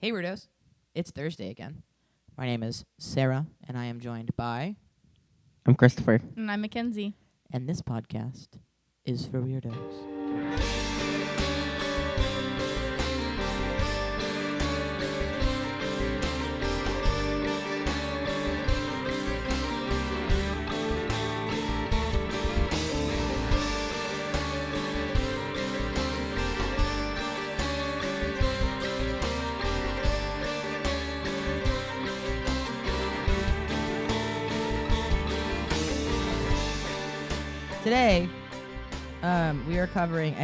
Hey, Weirdos. It's Thursday again. My name is Sarah, and I am joined by... I'm Christopher. And I'm Mackenzie. And this podcast is for Weirdos. Today, we are covering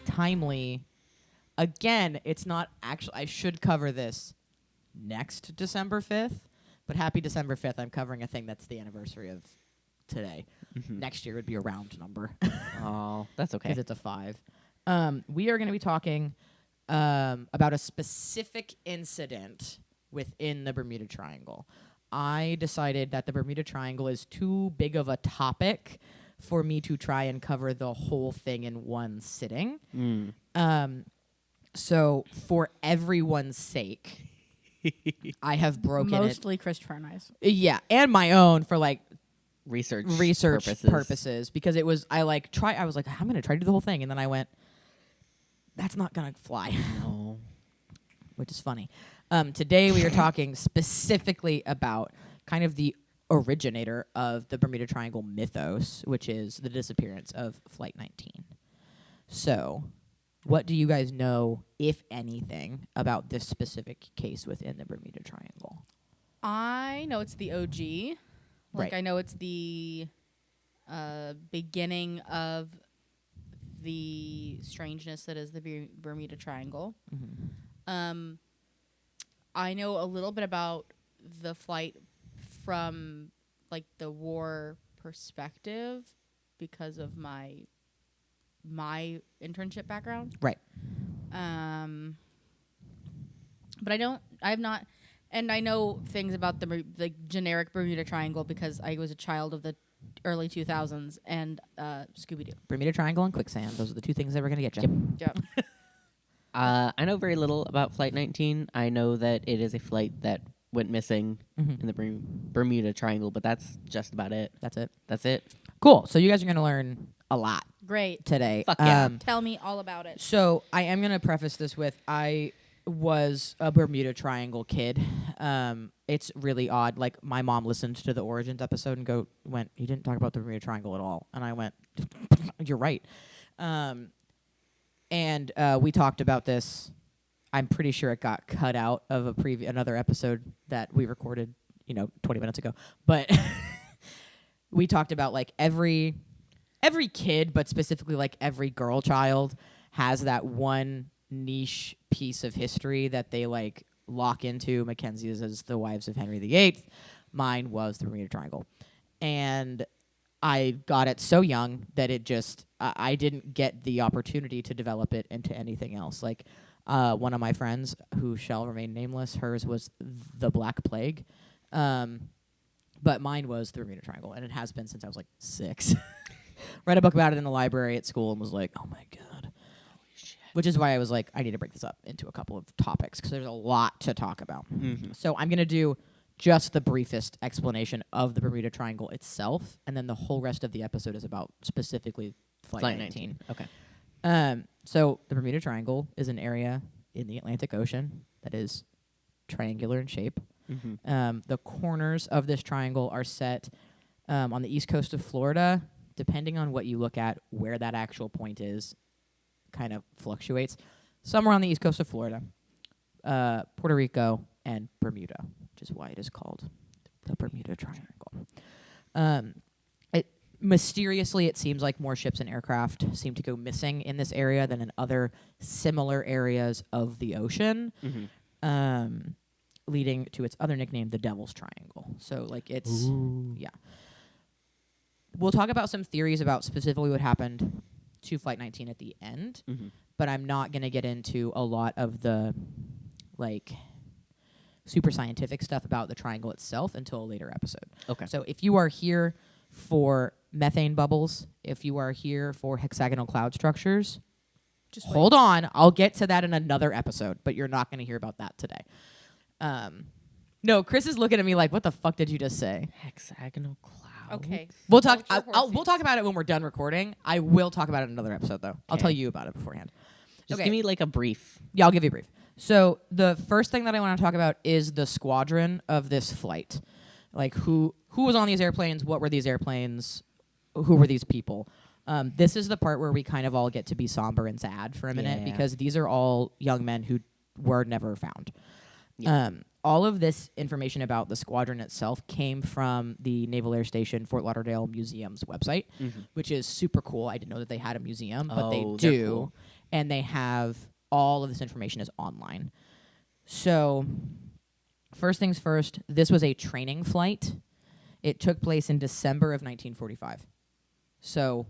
timely. Again, it's not actually. I should cover this next December 5th, but happy December 5th. I'm covering a thing that's the anniversary of today. Mm-hmm. Next year would be a round number. Oh, that's okay. Because it's a 5. We are going to be talking about a specific incident within the Bermuda Triangle. I decided that the Bermuda Triangle is too big of a topic for me to try and cover the whole thing in one sitting. So for everyone's sake, I have broken Mostly Christopher and I's. Yeah, and my own for research purposes because it was I was like I'm going to try to do the whole thing, and then I went, that's not going to fly. No. Which is funny. Today we are talking specifically about kind of the originator of the Bermuda Triangle mythos, which is the disappearance of Flight 19. So, what do you guys know, if anything, about this specific case within the Bermuda Triangle? I know it's the OG. Right. I know it's the beginning of the strangeness that is the Bermuda Triangle. Mm-hmm. I know a little bit about the flight from the war perspective because of my internship background. Right. But I know things about the generic Bermuda Triangle because I was a child of the early 2000s and Scooby-Doo. Bermuda Triangle and quicksand. Those are the two things that we're going to get you. Yep. I know very little about Flight 19. I know that it is a flight that went missing in the Bermuda Triangle, but that's just about it. That's it. That's it. Cool. So you guys are going to learn a lot Great. today. Fuck yeah. Tell me all about it. So I am going to preface this with I was a Bermuda Triangle kid. It's really odd. My mom listened to the Origins episode and went, "You didn't talk about the Bermuda Triangle at all." And I went, "You're right." And we talked about this. I'm pretty sure it got cut out of another episode that we recorded, 20 minutes ago. But we talked about every kid, but specifically every girl child has that one niche piece of history that they lock into. Mackenzie's as the Wives of Henry VIII. Mine was the Bermuda Triangle. And I got it so young that it just I didn't get the opportunity to develop it into anything else. One of my friends, who shall remain nameless, hers was the Black Plague, but mine was the Bermuda Triangle, and it has been since I was 6. Read a book about it in the library at school and was like, "Oh my god." Which is why I was like, I need to break this up into a couple of topics because there's a lot to talk about. Mm-hmm. So I'm going to do just the briefest explanation of the Bermuda Triangle itself, and then the whole rest of the episode is about specifically Flight 19. Okay. So the Bermuda Triangle is an area in the Atlantic Ocean that is triangular in shape. Mm-hmm. The corners of this triangle are set on the east coast of Florida. Depending on what you look at, where that actual point is kind of fluctuates. Somewhere on the east coast of Florida, Puerto Rico, and Bermuda, which is why it is called the Bermuda Triangle. Mysteriously, it seems like more ships and aircraft seem to go missing in this area than in other similar areas of the ocean, leading to its other nickname, the Devil's Triangle. So, it's... Ooh. Yeah. We'll talk about some theories about specifically what happened to Flight 19 at the end, but I'm not going to get into a lot of the, super scientific stuff about the triangle itself until a later episode. Okay. So if you are here for methane bubbles, if you are here for hexagonal cloud structures, Just Hold on. I'll get to that in another episode, but you're not going to hear about that today. No, Chris is looking at me like, what the fuck did you just say? Hexagonal clouds. Okay. We'll talk. Vulture We'll horses. talk about it when we're done recording. I will talk about it in another episode, though. I'll tell you about it beforehand. Just Okay. give me like a brief. Yeah, I'll give you a brief. So the first thing that I want to talk about is the squadron of this flight. Like who was on these airplanes? What were these airplanes? Who were these people? This is the part where we kind of all get to be somber and sad for a minute Yeah. because these are all young men who were never found. Yeah. All of this information about the squadron itself came from the Naval Air Station Fort Lauderdale Museum's website, which is super cool. I didn't know that they had a museum, but they Oh, they're do. cool. And they have all of this information is online. So, first things first, this was a training flight. It took place in December of 1945. So,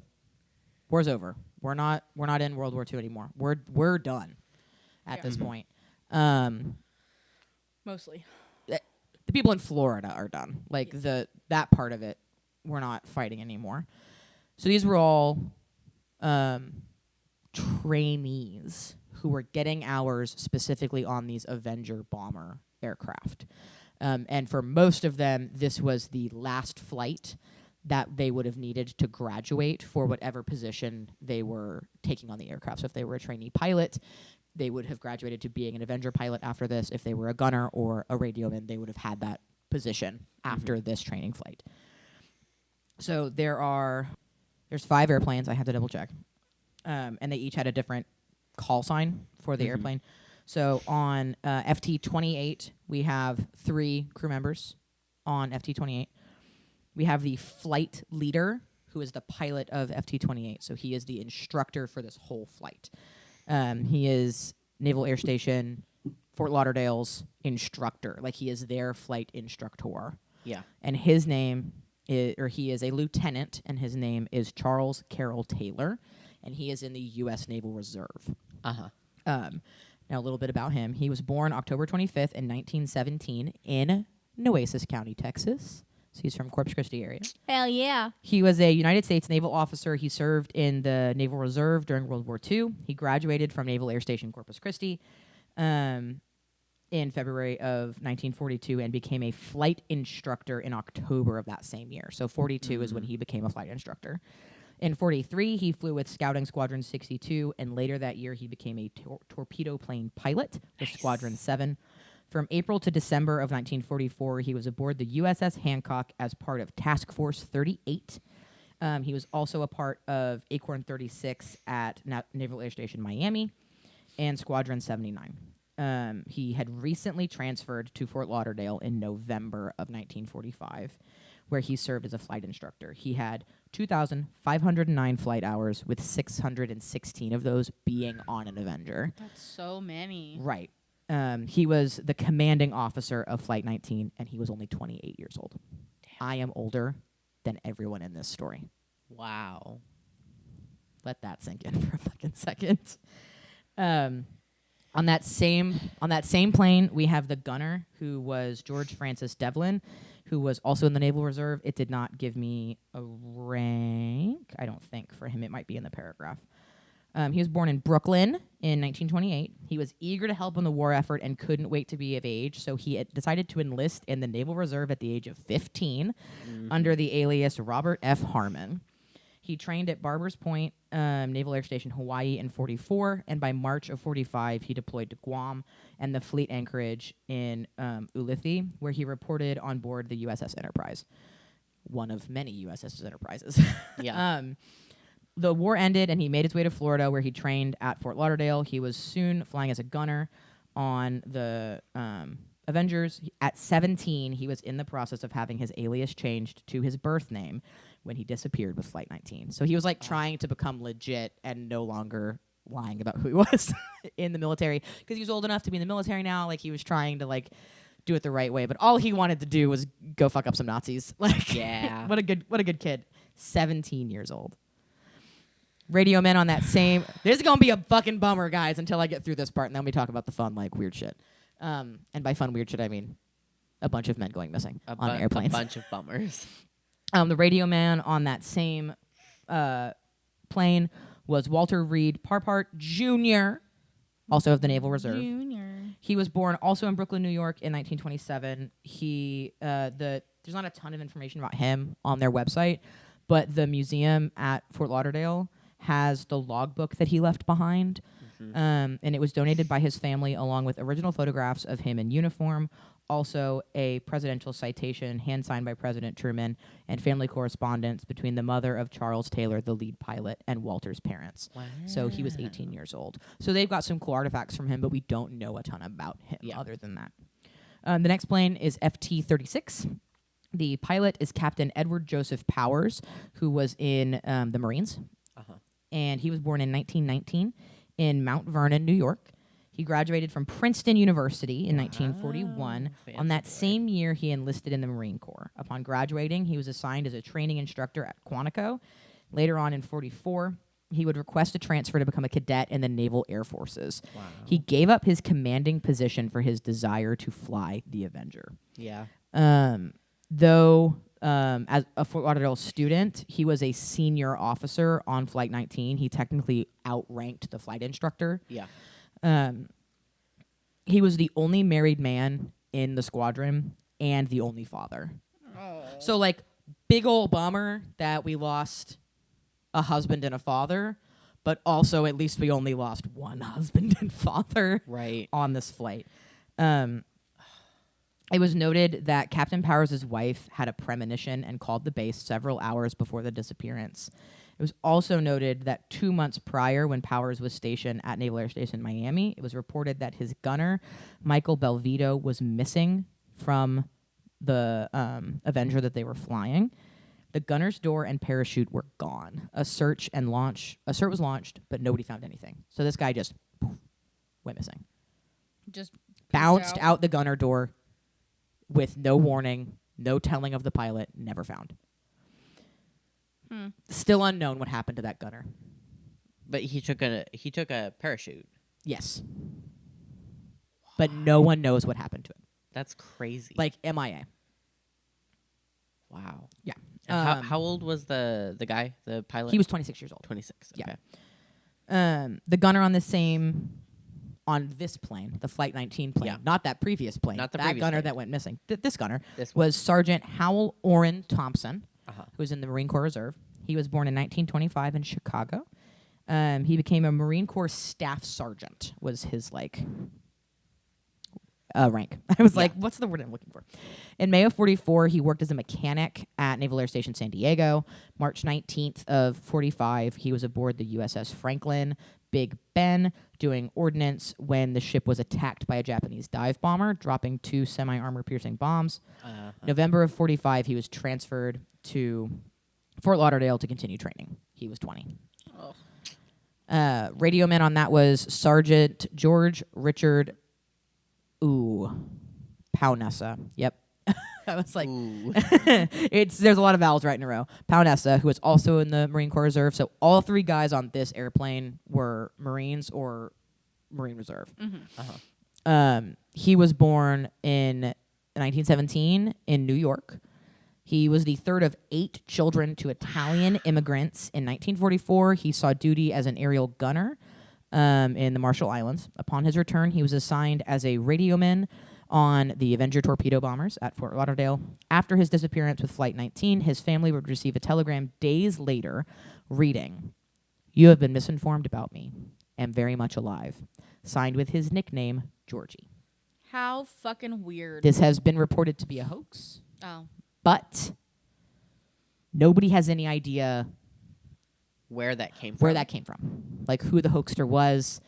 war's over. We're not in World War II anymore. We're done at this point. Mostly. The people in Florida are done. Like that part of it, we're not fighting anymore. So these were all trainees who were getting hours specifically on these Avenger bomber aircraft. And for most of them, this was the last flight that they would have needed to graduate for whatever position they were taking on the aircraft. So if they were a trainee pilot, they would have graduated to being an Avenger pilot after this. If they were a gunner or a radioman, they would have had that position after this training flight. So there's 5 airplanes. I had to double check. And they each had a different call sign for the airplane. So on FT-28, we have 3 crew members on FT-28. We have the flight leader, who is the pilot of FT-28. So he is the instructor for this whole flight. He is Naval Air Station Fort Lauderdale's instructor. Like, he is their flight instructor. Yeah. And his name he is a lieutenant, and his name is Charles Carroll Taylor, and he is in the U.S. Naval Reserve. Now, a little bit about him. He was born October 25th in 1917 in Nueces County, Texas. So he's from Corpus Christi area. Hell yeah. He was a United States naval officer. He served in the Naval Reserve during World War II. He graduated from Naval Air Station Corpus Christi in February of 1942 and became a flight instructor in October of that same year. So 42 is when he became a flight instructor. In 43, he flew with Scouting Squadron 62, and later that year he became a torpedo plane pilot with Squadron 7. From April to December of 1944, he was aboard the USS Hancock as part of Task Force 38. He was also a part of Acorn 36 at Naval Air Station Miami and Squadron 79. He had recently transferred to Fort Lauderdale in November of 1945, where he served as a flight instructor. He had 2,509 flight hours, with 616 of those being on an Avenger. That's so many. Right. He was the commanding officer of Flight 19, and he was only 28 years old. Damn. I am older than everyone in this story. Wow. Let that sink in for a fucking second. On that same plane, we have the gunner, who was George Francis Devlin, who was also in the Naval Reserve. It did not give me a rank, I don't think, for him. It might be in the paragraph. He was born in Brooklyn in 1928. He was eager to help in the war effort and couldn't wait to be of age, so he decided to enlist in the Naval Reserve at the age of 15 under the alias Robert F. Harmon. He trained at Barbers Point Naval Air Station, Hawaii in 44, and by March of 45, he deployed to Guam and the fleet anchorage in Ulithi, where he reported on board the USS Enterprise, one of many USS Enterprises. Yeah. The war ended, and he made his way to Florida, where he trained at Fort Lauderdale. He was soon flying as a gunner on the Avengers. At 17, he was in the process of having his alias changed to his birth name when he disappeared with Flight 19. So he was like trying to become legit and no longer lying about who he was in the military, because he was old enough to be in the military now. Like, he was trying to like do it the right way, but all he wanted to do was go fuck up some Nazis. Like, Yeah. what a good kid. 17 years old. Radio men on that same. This is gonna be a fucking bummer, guys, until I get through this part, and then we talk about the fun, like, weird shit. And by fun, weird shit, I mean a bunch of men going missing on airplanes. A bunch of bummers. The radio man on that same plane was Walter Reed Parpart Jr., also of the Naval Reserve. Junior. He was born also in Brooklyn, New York in 1927. There's not a ton of information about him on their website, but the museum at Fort Lauderdale has the logbook that he left behind. And it was donated by his family along with original photographs of him in uniform, also a presidential citation hand-signed by President Truman, and family correspondence between the mother of Charles Taylor, the lead pilot, and Walter's parents. Wow. So he was 18 years old. So they've got some cool artifacts from him, but we don't know a ton about him other than that. The next plane is FT-36. The pilot is Captain Edward Joseph Powers, who was in the Marines. And he was born in 1919 in Mount Vernon, New York. He graduated from Princeton University in 1941. On that same year, he enlisted in the Marine Corps. Upon graduating, he was assigned as a training instructor at Quantico. Later on in 44, he would request a transfer to become a cadet in the Naval Air Forces. Wow. He gave up his commanding position for his desire to fly the Avenger. Yeah. Though as a Fort Lauderdale student, he was a senior officer on Flight 19. He technically outranked the flight instructor. Yeah. He was the only married man in the squadron and the only father. So, like, big old bummer that we lost a husband and a father, but also at least we only lost one husband and father on this flight. It was noted that Captain Powers' wife had a premonition and called the base several hours before the disappearance. It was also noted that 2 months prior, when Powers was stationed at Naval Air Station Miami, it was reported that his gunner, Michael Belvito, was missing from the Avenger that they were flying. The gunner's door and parachute were gone. A search was launched, but nobody found anything. So this guy just went missing. Just Bounced out the gunner door with no warning, no telling of the pilot, never found. Still unknown what happened to that gunner. But he took a parachute. Yes. But no one knows what happened to him. That's crazy. Like MIA. Wow. Yeah. And how old was the guy, the pilot? He was 26 years old. 26. Okay. Yeah. The gunner on this plane, the Flight 19 plane, not that previous plane, Not the that previous gunner plane. that went missing. This gunner This one. was Sergeant Howell Orrin Thompson, who was in the Marine Corps Reserve. He was born in 1925 in Chicago. He became a Marine Corps Staff Sergeant, was his rank. I was like, what's the word I'm looking for? In May of 44, he worked as a mechanic at Naval Air Station San Diego. March 19th of 45, he was aboard the USS Franklin Big Ben doing ordnance when the ship was attacked by a Japanese dive bomber, dropping 2 semi-armor piercing bombs. November of 45, he was transferred to Fort Lauderdale to continue training. He was 20. Radio man on that was Sergeant George Richard Paunessa. Yep. I was like, there's a lot of vowels right in a row. Paunessa, who was also in the Marine Corps Reserve. So all 3 guys on this airplane were Marines or Marine Reserve. He was born in 1917 in New York. He was the third of 8 children to Italian immigrants. In 1944, he saw duty as an aerial gunner in the Marshall Islands. Upon his return, he was assigned as a radioman on the Avenger torpedo bombers at Fort Lauderdale. After his disappearance with Flight 19, his family would receive a telegram days later reading, "You have been misinformed about me. Am very much alive." Signed with his nickname, Georgie. How fucking weird. This has been reported to be a hoax, Oh. but nobody has any idea Where that came from. Like who the hoaxer was,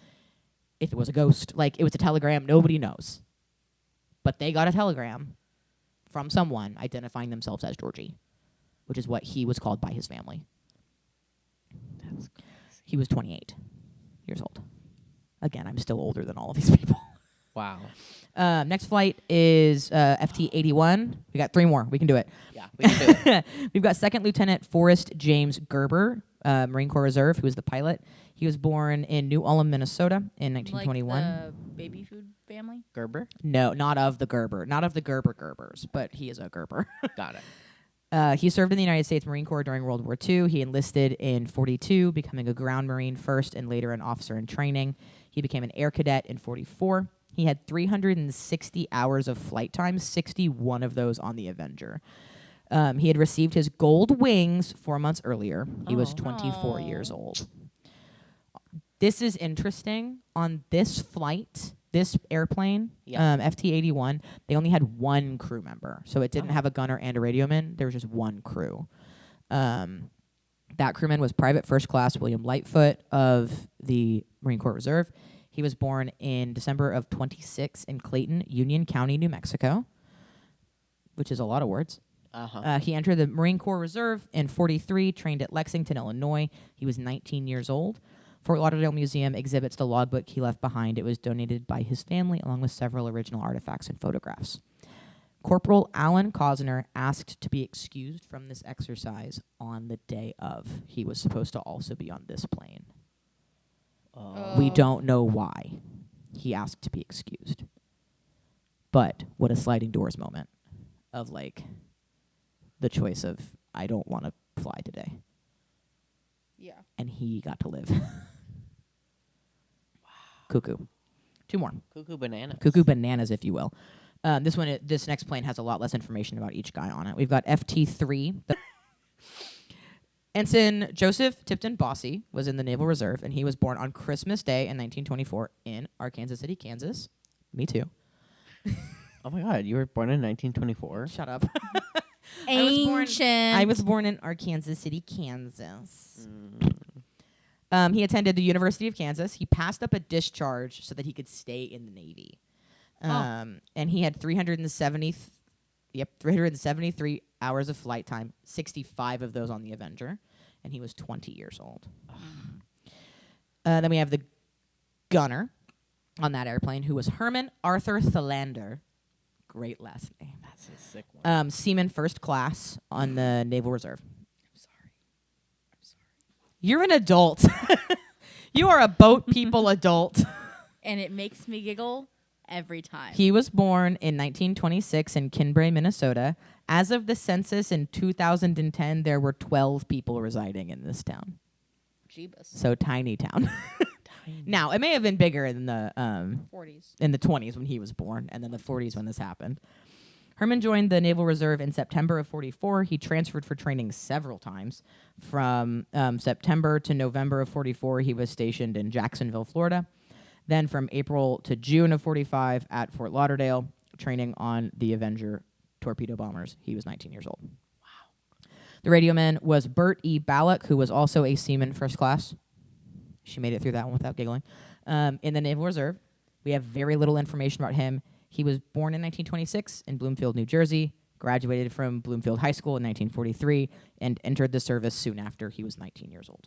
if it was a ghost, like it was a telegram, nobody knows. But they got a telegram from someone identifying themselves as Georgie, which is what he was called by his family. That's crazy. He was 28 years old. Again, I'm still older than all of these people. Wow. Next flight is FT-81. We got 3 more. We can do it. Yeah, we can do it. We've got Second Lieutenant Forrest James Gerber, Marine Corps Reserve, who was the pilot. He was born in New Ulm, Minnesota in 1921. Like the baby food family? Gerber? No, not of the Gerbers, but he is a Gerber. Got it. He served in the United States Marine Corps during World War II. He enlisted in 42, becoming a ground marine first and later an officer in training. He became an air cadet in 44. He had 360 hours of flight time, 61 of those on the Avenger. He had received his gold wings 4 months earlier. He was 24 years old. This is interesting. On this flight, this airplane, FT-81, they only had one crew member. So it didn't have a gunner and a radioman. There was just one crew. That crewman was Private First Class William Lightfoot of the Marine Corps Reserve. He was born in December of 26 in Clayton, Union County, New Mexico, which is a lot of words. He entered the Marine Corps Reserve in 43, trained at Lexington, Illinois. He was 19 years old. Fort Lauderdale Museum exhibits the logbook he left behind. It was donated by his family, along with several original artifacts and photographs. Corporal Alan Cosner asked to be excused from this exercise on the day of. He was supposed to also be on this plane. We don't know why he asked to be excused. But what a sliding doors moment of, like, the choice of, I don't want to fly today. Yeah. And he got to live. Wow. Cuckoo. Two more. Cuckoo bananas. Cuckoo bananas, if you will. This next plane has a lot less information about each guy on it. We've got FT-3. Ensign Joseph Tipton Bossy was in the Naval Reserve, and he was born on Christmas Day in 1924 in Arkansas City, Kansas. Me too. Oh my God, you were born in 1924? Shut up. Ancient. I was born in Arkansas City, Kansas. He attended the University of Kansas. He passed up a discharge so that he could stay in the Navy. And he had 373 hours of flight time, 65 of those on the Avenger, and he was 20 years old. Then we have the gunner on that airplane, who was Herman Arthur Thalander. Great last name. That's a sick one. Seaman First Class on the Naval Reserve. I'm sorry. You're an adult. You are a boat people adult. And it makes me giggle every time. He was born in 1926 in Kinbray, Minnesota. As of the census in 2010, there were 12 people residing in this town. Jeebus. So tiny town. Now, it may have been bigger in the 40s. In the 20s when he was born, and then the 40s when this happened. Herman joined the Naval Reserve in September of 44. He transferred for training several times. From September to November of 44, he was stationed in Jacksonville, Florida. Then from April to June of 45 at Fort Lauderdale, training on the Avenger torpedo bombers. He was 19 years old. Wow. The radioman was Bert E. Ballack, who was also a Seaman First Class. She made it through that one without giggling. In the Naval Reserve, we have very little information about him. He was born in 1926 in Bloomfield, New Jersey, graduated from Bloomfield High School in 1943, and entered the service soon after he was 19 years old.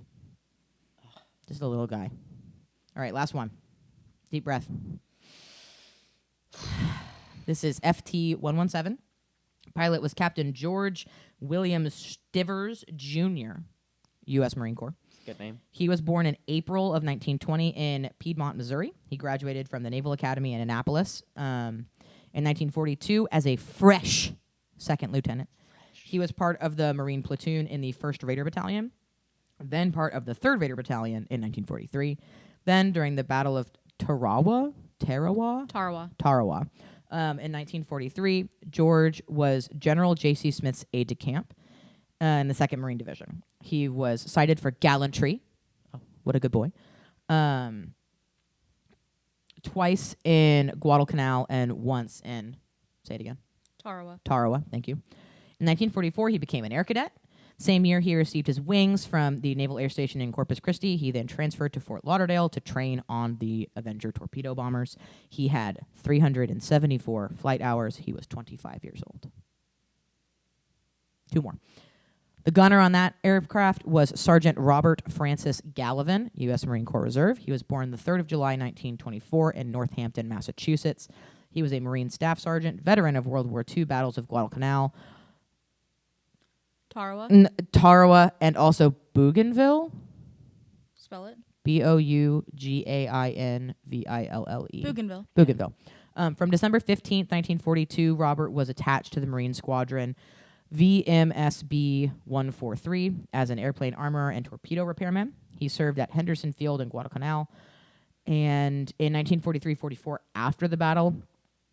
Just a little guy. All right, last one. Deep breath. This is FT-117. Pilot was Captain George William Stivers, Jr., U.S. Marine Corps. Good name. He was born in April of 1920 in Piedmont, Missouri. He graduated from the Naval Academy in Annapolis in 1942 as a fresh second lieutenant. He was part of the Marine platoon in the 1st Raider Battalion, then part of the 3rd Raider Battalion in 1943. Then during the Battle of Tarawa. In 1943, George was General J.C. Smith's aide-de-camp in the 2nd Marine Division. He was cited for gallantry. Oh, what a good boy. Twice in Guadalcanal and once in, say it again. Tarawa, thank you. In 1944, he became an air cadet. Same year, he received his wings from the Naval Air Station in Corpus Christi. He then transferred to Fort Lauderdale to train on the Avenger torpedo bombers. He had 374 flight hours. He was 25 years old. Two more. The gunner on that aircraft was Sergeant Robert Francis Gallivan, U.S. Marine Corps Reserve. He was born the 3rd of July, 1924 in Northampton, Massachusetts. He was a Marine Staff Sergeant, veteran of World War II battles of Guadalcanal, Tarawa, and also Bougainville. Spell it. Bougainville. Bougainville. From December 15th, 1942, Robert was attached to the Marine Squadron VMSB 143 as an airplane armorer and torpedo repairman. He served at Henderson Field in Guadalcanal. And in 1943-44, after the Battle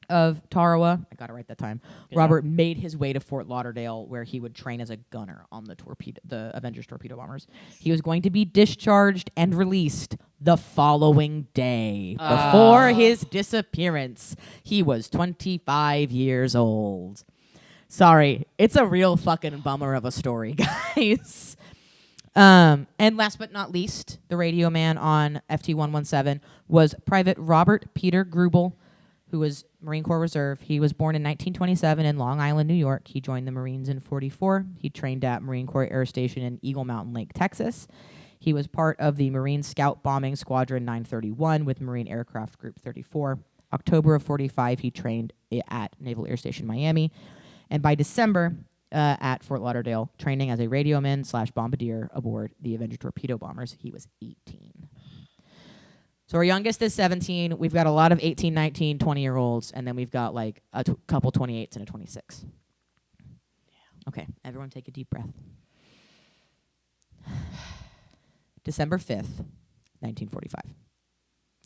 of Tarawa, I got it right that time, Good Robert made his way to Fort Lauderdale, where he would train as a gunner on the Avengers torpedo bombers. He was going to be discharged and released the following day. Before his disappearance, he was 25 years old. Sorry, it's a real fucking bummer of a story, guys. And last but not least, the radio man on FT-117 was Private Robert Peter Grubel, who was Marine Corps Reserve. He was born in 1927 in Long Island, New York. He joined the Marines in 44. He trained at Marine Corps Air Station in Eagle Mountain Lake, Texas. He was part of the Marine Scout Bombing Squadron 931 with Marine Aircraft Group 34. October of 45, he trained at Naval Air Station Miami. And by December, at Fort Lauderdale, training as a radioman/bombardier aboard the Avenger torpedo bombers. He was 18. So our youngest is 17. We've got a lot of 18, 19, 20-year-olds, and then we've got like a couple 28s and a 26. Okay, everyone take a deep breath. December 5th, 1945.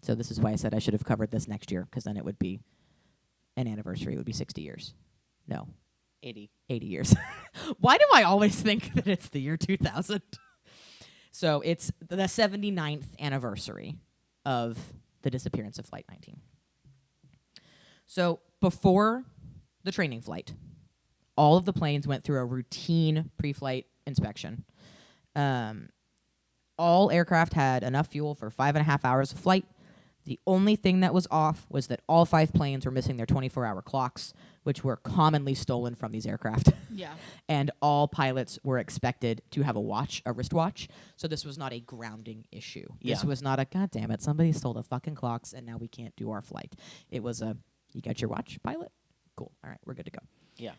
So this is why I said I should have covered this next year, because then it would be an anniversary. It would be 60 years. No. 80 years. Why do I always think that it's the year 2000? So it's the 79th anniversary of the disappearance of Flight 19. So before the training flight, all of the planes went through a routine pre-flight inspection. All aircraft had enough fuel for 5.5 hours of flight. The only thing that was off was that all 5 planes were missing their 24-hour clocks, which were commonly stolen from these aircraft. Yeah. And all pilots were expected to have a wristwatch. So this was not a grounding issue. This was not a, God damn it, somebody stole the fucking clocks and now we can't do our flight. It was a, you got your watch, pilot? Cool. All right, we're good to go. Yeah.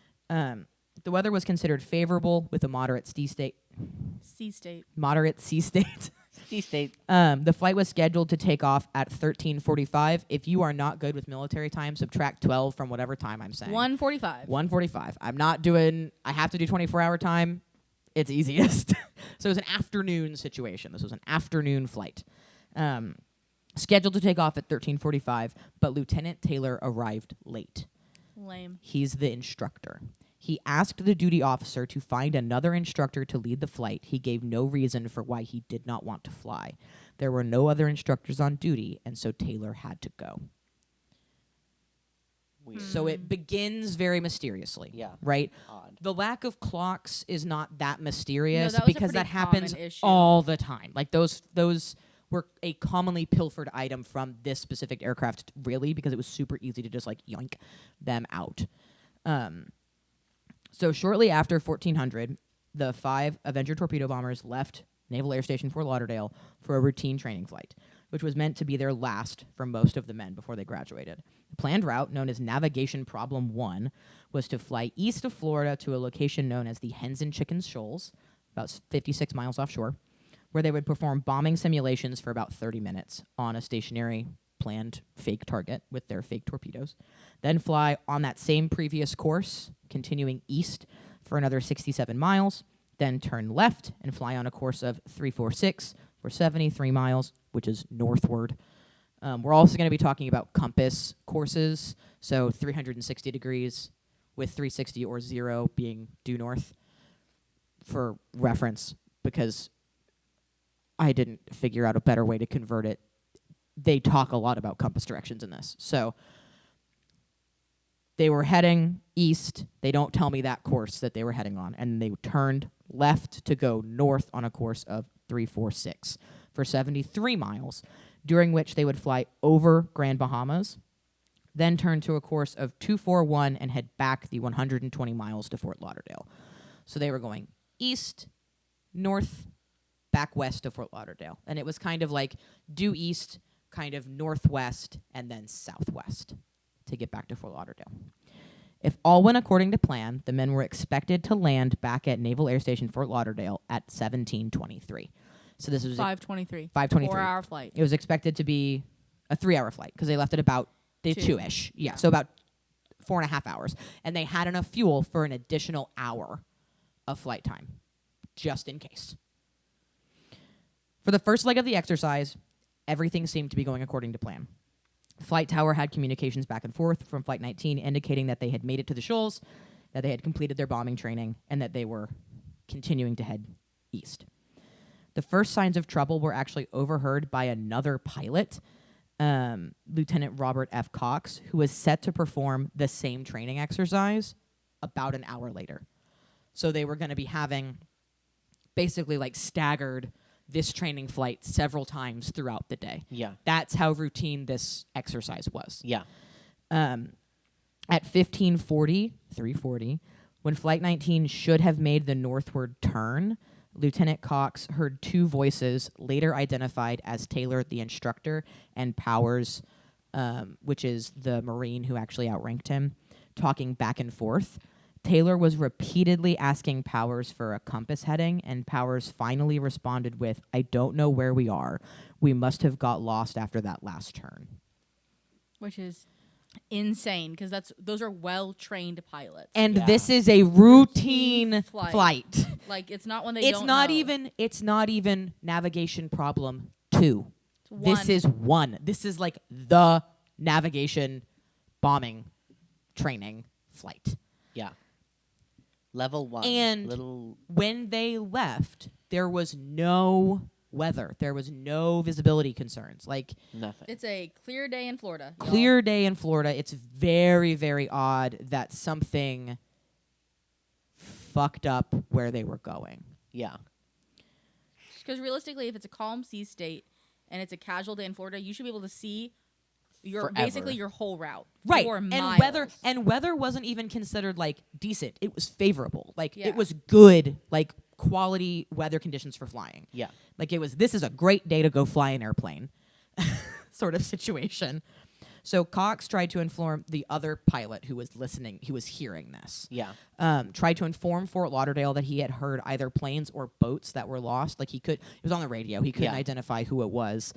The weather was considered favorable with a moderate sea state. Moderate sea state. C-state. The flight was scheduled to take off at 13:45. If you are not good with military time, subtract 12 from whatever time I'm saying. 1:45. 1:45. I'm not doing, I have to do 24-hour time. It's easiest. So it was an afternoon situation. This was an afternoon flight. Scheduled to take off at 13:45, but Lieutenant Taylor arrived late. Lame. He's the instructor. He asked the duty officer to find another instructor to lead the flight. He gave no reason for why he did not want to fly. There were no other instructors on duty, and so Taylor had to go. Weird. So it begins very mysteriously. Yeah. Right? Odd. The lack of clocks is not that mysterious No, that was a because that pretty happens common issue. all the time. Like those were a commonly pilfered item from this specific aircraft, really, because it was super easy to just like yoink them out. So shortly after 1400, the 5 Avenger torpedo bombers left Naval Air Station Fort Lauderdale for a routine training flight, which was meant to be their last for most of the men before they graduated. The planned route, known as Navigation Problem 1, was to fly east of Florida to a location known as the Hens and Chickens Shoals, about 56 miles offshore, where they would perform bombing simulations for about 30 minutes on a stationary planned fake target with their fake torpedoes, then fly on that same previous course, continuing east for another 67 miles, then turn left and fly on a course of 346 for 73 miles, which is northward. We're also going to be talking about compass courses, so 360 degrees with 360 or 0 being due north for reference, because I didn't figure out a better way to convert it. They talk a lot about compass directions in this. So they were heading east. They don't tell me that course that they were heading on. And they turned left to go north on a course of 346 for 73 miles, during which they would fly over Grand Bahamas, then turn to a course of 241 and head back the 120 miles to Fort Lauderdale. So they were going east, north, back west to Fort Lauderdale. And it was kind of like due east, kind of northwest, and then southwest to get back to Fort Lauderdale. If all went according to plan, the men were expected to land back at Naval Air Station Fort Lauderdale at 17:23. So this was 5:23. 5:23. 4-hour flight. It was expected to be a 3-hour flight because they left at about 2-ish. Yeah, so about 4.5 hours. And they had enough fuel for an additional hour of flight time, just in case. For the first leg of the exercise, everything seemed to be going according to plan. The flight tower had communications back and forth from Flight 19 indicating that they had made it to the shoals, that they had completed their bombing training, and that they were continuing to head east. The first signs of trouble were actually overheard by another pilot, Lieutenant Robert F. Cox, who was set to perform the same training exercise about an hour later. So they were going to be having basically like staggered this training flight several times throughout the day. Yeah. That's how routine this exercise was. Yeah. At 3:40, when Flight 19 should have made the northward turn, Lieutenant Cox heard two voices later identified as Taylor, the instructor, and Powers, which is the Marine who actually outranked him, talking back and forth. Taylor was repeatedly asking Powers for a compass heading, and Powers finally responded with, "I don't know where we are. We must have got lost after that last turn." Which is insane because those are well-trained pilots. And Yeah. this is a routine Flight. flight. Like it's not when they It's don't not know. it's not even navigation problem 2. It's This one. is 1. This is like the navigation bombing training flight. Yeah. Level 1. And little. when they left, there was no weather. There was no visibility concerns. Like Nothing. It's a clear day in Florida. y'all. clear day in Florida. It's very, very odd that something fucked up where they were going. Yeah. Because realistically, if it's a calm sea state and it's a casual day in Florida, you should be able to see basically your whole route. Right. For And miles. weather wasn't even considered like decent. It was favorable. Like Yeah. it was good, like quality weather conditions for flying. Yeah. Like this is a great day to go fly an airplane sort of situation. So Cox tried to inform the other pilot who was listening, who was hearing this. Yeah. Tried to inform Fort Lauderdale that he had heard either planes or boats that were lost. Like it was on the radio. He couldn't Yeah. identify who it was.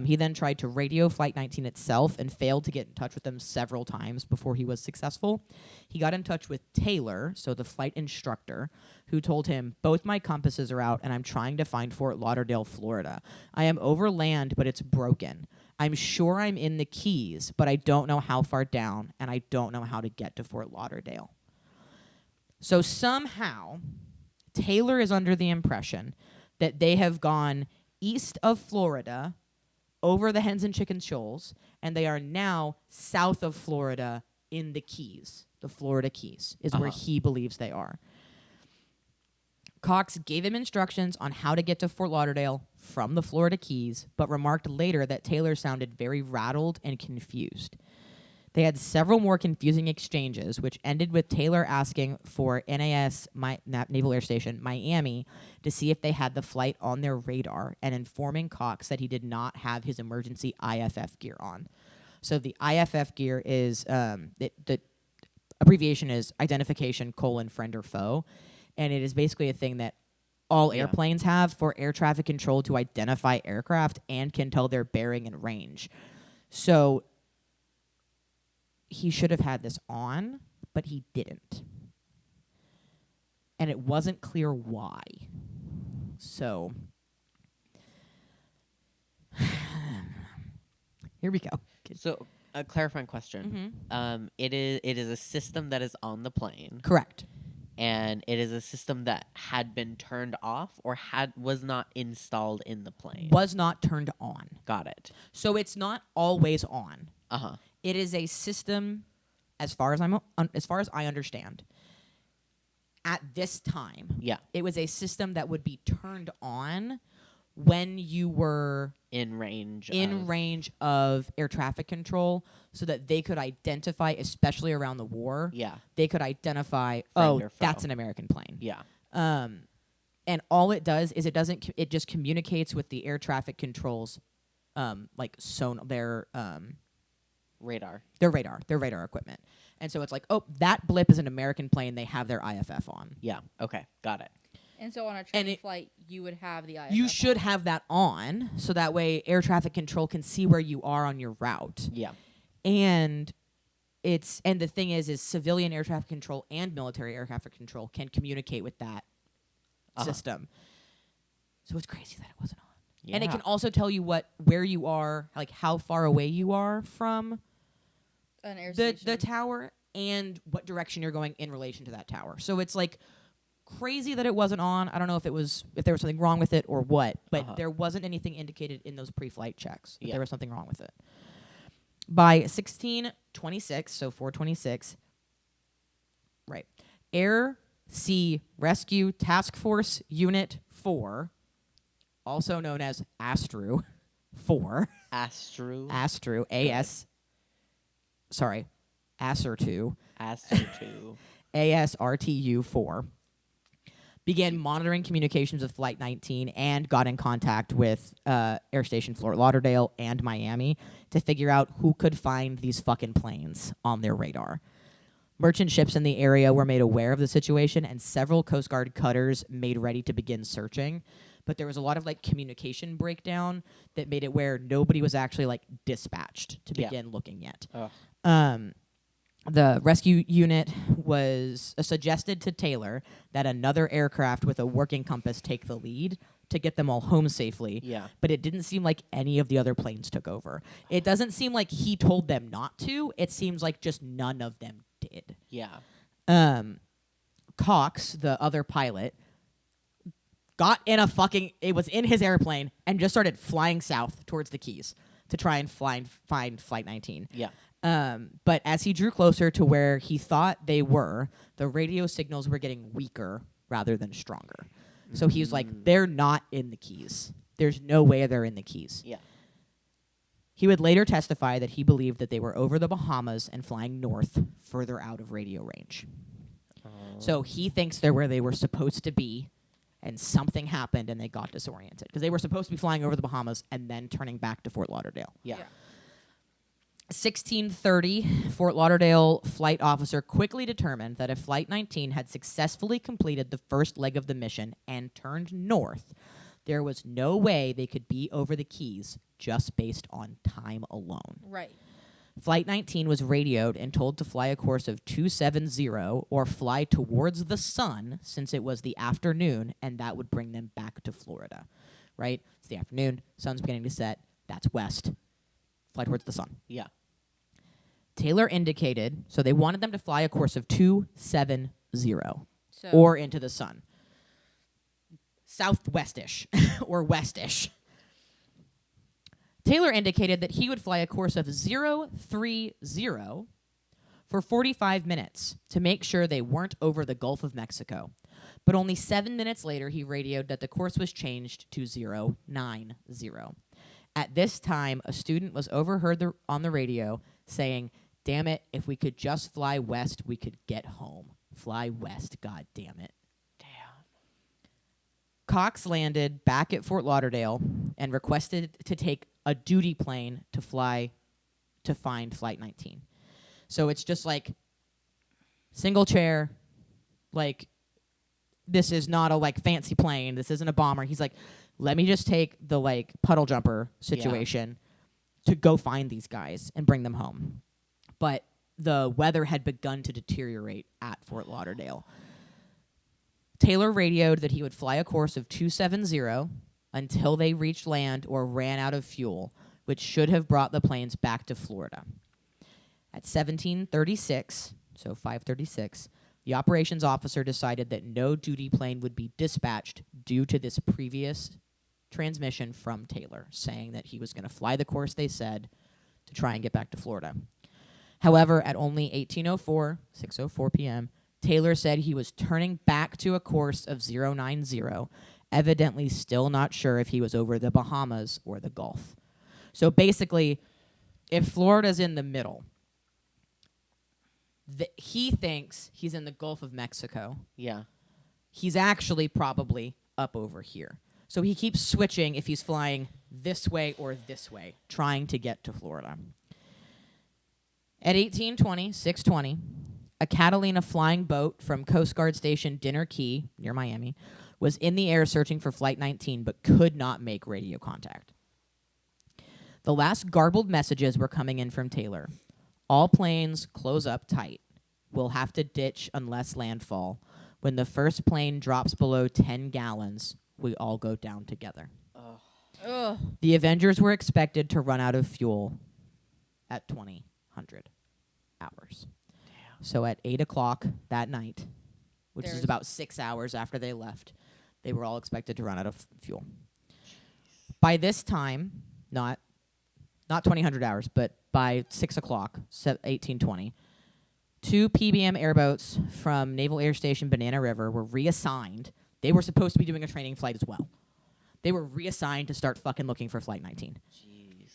He then tried to radio Flight 19 itself and failed to get in touch with them several times before he was successful. He got in touch with Taylor, so the flight instructor, who told him, "Both my compasses are out and I'm trying to find Fort Lauderdale, Florida. I am over land, but it's broken. I'm sure I'm in the Keys, but I don't know how far down and I don't know how to get to Fort Lauderdale." So somehow, Taylor is under the impression that they have gone east of Florida, over the Hens and Chickens Shoals, and they are now south of Florida in the Keys. The Florida Keys is where he believes they are. Cox gave him instructions on how to get to Fort Lauderdale from the Florida Keys, but remarked later that Taylor sounded very rattled and confused. They had several more confusing exchanges, which ended with Taylor asking for NAS Naval Air Station Miami to see if they had the flight on their radar, and informing Cox that he did not have his emergency IFF gear on. So the IFF gear is the abbreviation is identification : friend or foe, and it is basically a thing that all airplanes have for air traffic control to identify aircraft and can tell their bearing and range. So he should have had this on, but he didn't. And it wasn't clear why. So here we go. So, a clarifying question. It is a system that is on the plane, Correct. and it is a system that had been turned off or was not installed in the plane. Was not turned on. Got it. So it's not always on. Uh-huh. It is a system, as far as I understand, at this time. Yeah. It was a system that would be turned on when you were In range. in range of air traffic control, so that they could identify, especially around the war, Yeah. they could identify, Friend or foe. that's an American plane. Yeah. And all it does is it just communicates with the air traffic controls, like their radar equipment. And so it's like, oh, that blip is an American plane. They have their IFF on. Yeah. Okay. Got it. And so on a training flight, you would have the IFF You should on. have that on, so that way air traffic control can see where you are on your route. Yeah. And and the thing is civilian air traffic control and military air traffic control can communicate with that system. So it's crazy that it wasn't on. Yeah. And it can also tell you where you are, like how far away you are from An air the station. tower and what direction you're going in relation to that tower. So it's like crazy that it wasn't on. I don't know if there was something wrong with it or what, but there wasn't anything indicated in those pre-flight checks that there was something wrong with it. By 1626, so 426, right, Air Sea Rescue Task Force Unit 4, also known as ASTRU 4. ASTRU, A-S, sorry, ASRTU. ASTRU. ASRTU 4. Began monitoring communications with Flight 19 and got in contact with Air Station Fort Lauderdale and Miami to figure out who could find these fucking planes on their radar. Merchant ships in the area were made aware of the situation, and several Coast Guard cutters made ready to begin searching. But there was a lot of like communication breakdown that made it where nobody was actually like dispatched to begin looking yet. The rescue unit was suggested to Taylor that another aircraft with a working compass take the lead to get them all home safely. Yeah. But it didn't seem like any of the other planes took over. It doesn't seem like he told them not to. It seems like just none of them did. Yeah. Cox, the other pilot, got in it was in his airplane and just started flying south towards the Keys to try and find Flight 19. Yeah. But as he drew closer to where he thought they were, the radio signals were getting weaker rather than stronger. So he's like, they're not in the Keys. There's no way they're in the Keys. Yeah. He would later testify that he believed that they were over the Bahamas and flying north, further out of radio range. So he thinks they're where they were supposed to be, and something happened and they got disoriented. Because they were supposed to be flying over the Bahamas and then turning back to Fort Lauderdale. Yeah. 1630, Fort Lauderdale flight officer quickly determined that if Flight 19 had successfully completed the first leg of the mission and turned north, there was no way they could be over the Keys just based on time alone. Right. Flight 19 was radioed and told to fly a course of 270 or fly towards the sun since it was the afternoon, and that would bring them back to Florida. Right? It's the afternoon, sun's beginning to set, that's west. Fly towards the sun. Yeah. Taylor indicated, so they wanted them to fly a course of 270 So or into the sun. Southwestish or westish. Taylor indicated that he would fly a course of 030 for 45 minutes to make sure they weren't over the Gulf of Mexico. But only 7 minutes later, he radioed that the course was changed to 090. At this time, a student was overheard on the radio saying, "Damn it, if we could just fly west, we could get home. Fly west, god damn it." Damn. Cox landed back at Fort Lauderdale and requested to take a duty plane to fly to find Flight 19. So it's just like single chair, like this is not a like fancy plane. This isn't a bomber. He's like, let me just take the like puddle jumper situation to go find these guys and bring them home. But the weather had begun to deteriorate at Fort Lauderdale. Taylor radioed that he would fly a course of 270 until they reached land or ran out of fuel, which should have brought the planes back to Florida. At 1736, so 5:36, the operations officer decided that no duty plane would be dispatched due to this previous transmission from Taylor, saying that he was going to fly the course they said to try and get back to Florida. However, at only 6:04 p.m., Taylor said he was turning back to a course of 090, evidently still not sure if he was over the Bahamas or the Gulf. So basically, if Florida's in the middle, he thinks he's in the Gulf of Mexico. Yeah. He's actually probably up over here. So he keeps switching if he's flying this way or this way, trying to get to Florida. At 6:20, a Catalina flying boat from Coast Guard Station Dinner Key, near Miami, was in the air searching for Flight 19, but could not make radio contact. The last garbled messages were coming in from Taylor. All planes close up tight. We'll have to ditch unless landfall. When the first plane drops below 10 gallons, we all go down together. Ugh. The Avengers were expected to run out of fuel at 2000 hours. Damn. So at 8 o'clock that night, which is about 6 hours after they left, they were all expected to run out of fuel. By this time, not 2000 hours, but by 6 o'clock, 1820, 2 PBM airboats from Naval Air Station Banana River were reassigned. They were supposed to be doing a training flight as well. They were reassigned to start fucking looking for Flight 19. Jeez.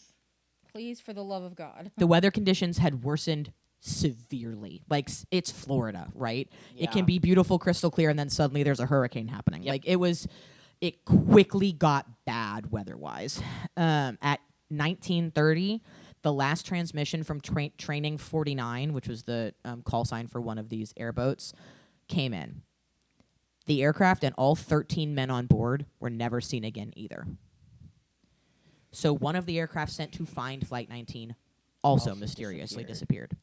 Please, for the love of God. The weather conditions had worsened severely. Like, it's Florida, right? Yeah. It can be beautiful, crystal clear, and then suddenly there's a hurricane happening. Yep. Like, it quickly got bad weather-wise. At 1930, the last transmission from Training 49, which was the call sign for one of these airboats, came in. The aircraft and all 13 men on board were never seen again either. So one of the aircraft sent to find Flight 19 also mysteriously disappeared.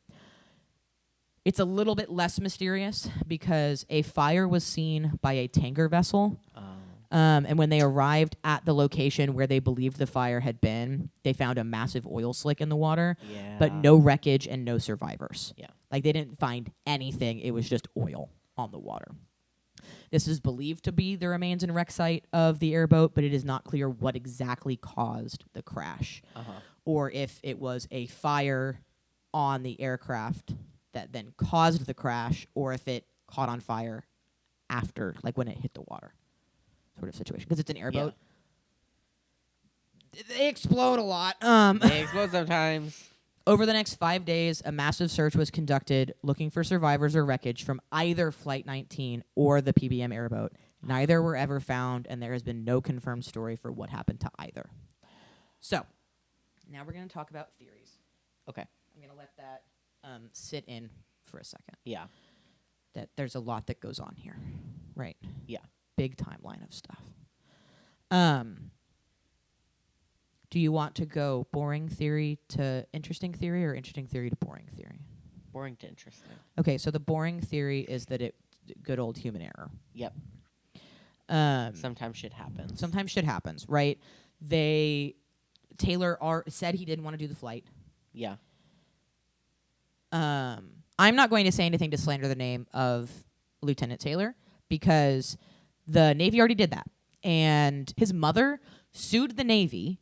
It's a little bit less mysterious because a fire was seen by a tanker vessel. And when they arrived at the location where they believed the fire had been, they found a massive oil slick in the water, but no wreckage and no survivors. Yeah. Like, they didn't find anything. It was just oil on the water. This is believed to be the remains and wreck site of the airboat, but it is not clear what exactly caused the crash, or if it was a fire on the aircraft that then caused the crash, or if it caught on fire after, like when it hit the water, sort of situation. Because it's an airboat. Yeah. They explode a lot. They explode sometimes. Over the next 5 days, a massive search was conducted looking for survivors or wreckage from either Flight 19 or the PBM airboat. Neither were ever found, and there has been no confirmed story for what happened to either. So, now we're going to talk about theories. Okay. I'm going to let that sit in for a second. Yeah. That there's a lot that goes on here, right? Yeah. Big timeline of stuff. Do you want to go boring theory to interesting theory or interesting theory to boring theory? Boring to interesting. Okay, so the boring theory is that good old human error. Yep. Sometimes shit happens. Sometimes shit happens, right? Taylor said he didn't want to do the flight. Yeah. I'm not going to say anything to slander the name of Lieutenant Taylor because the Navy already did that. And his mother sued the Navy.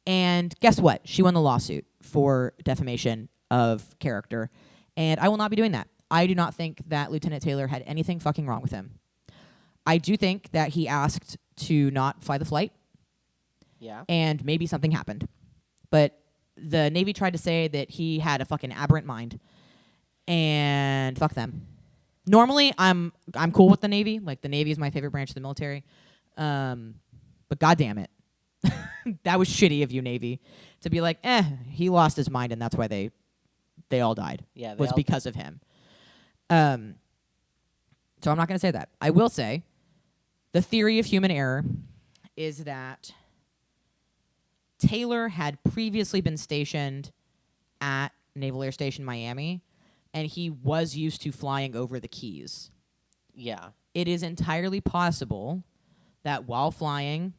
And guess what? She won the lawsuit for defamation of character. And I will not be doing that. I do not think that Lieutenant Taylor had anything fucking wrong with him. I do think that he asked to not fly the flight. Yeah. And maybe something happened. But the Navy tried to say that he had a fucking aberrant mind. And fuck them. Normally, I'm cool with the Navy. Like, the Navy is my favorite branch of the military. But goddamn it. That was shitty of you, Navy, to be like, he lost his mind and that's why they all died. Yeah, was because of him. So I'm not going to say that. I will say the theory of human error is that Taylor had previously been stationed at Naval Air Station Miami, and he was used to flying over the Keys. Yeah. It is entirely possible that while flying,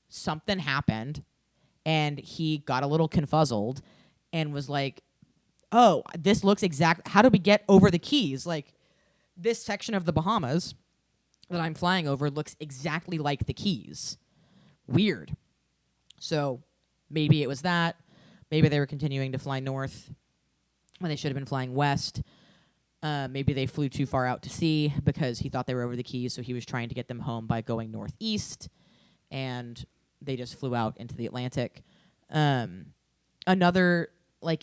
something happened, and he got a little confuzzled and was like, oh, this looks exact. How do we get over the Keys? Like, this section of the Bahamas that I'm flying over looks exactly like the Keys. Weird. So maybe it was that. Maybe they were continuing to fly north when they should have been flying west. Maybe they flew too far out to sea because he thought they were over the Keys, so he was trying to get them home by going northeast, and they just flew out into the Atlantic. Another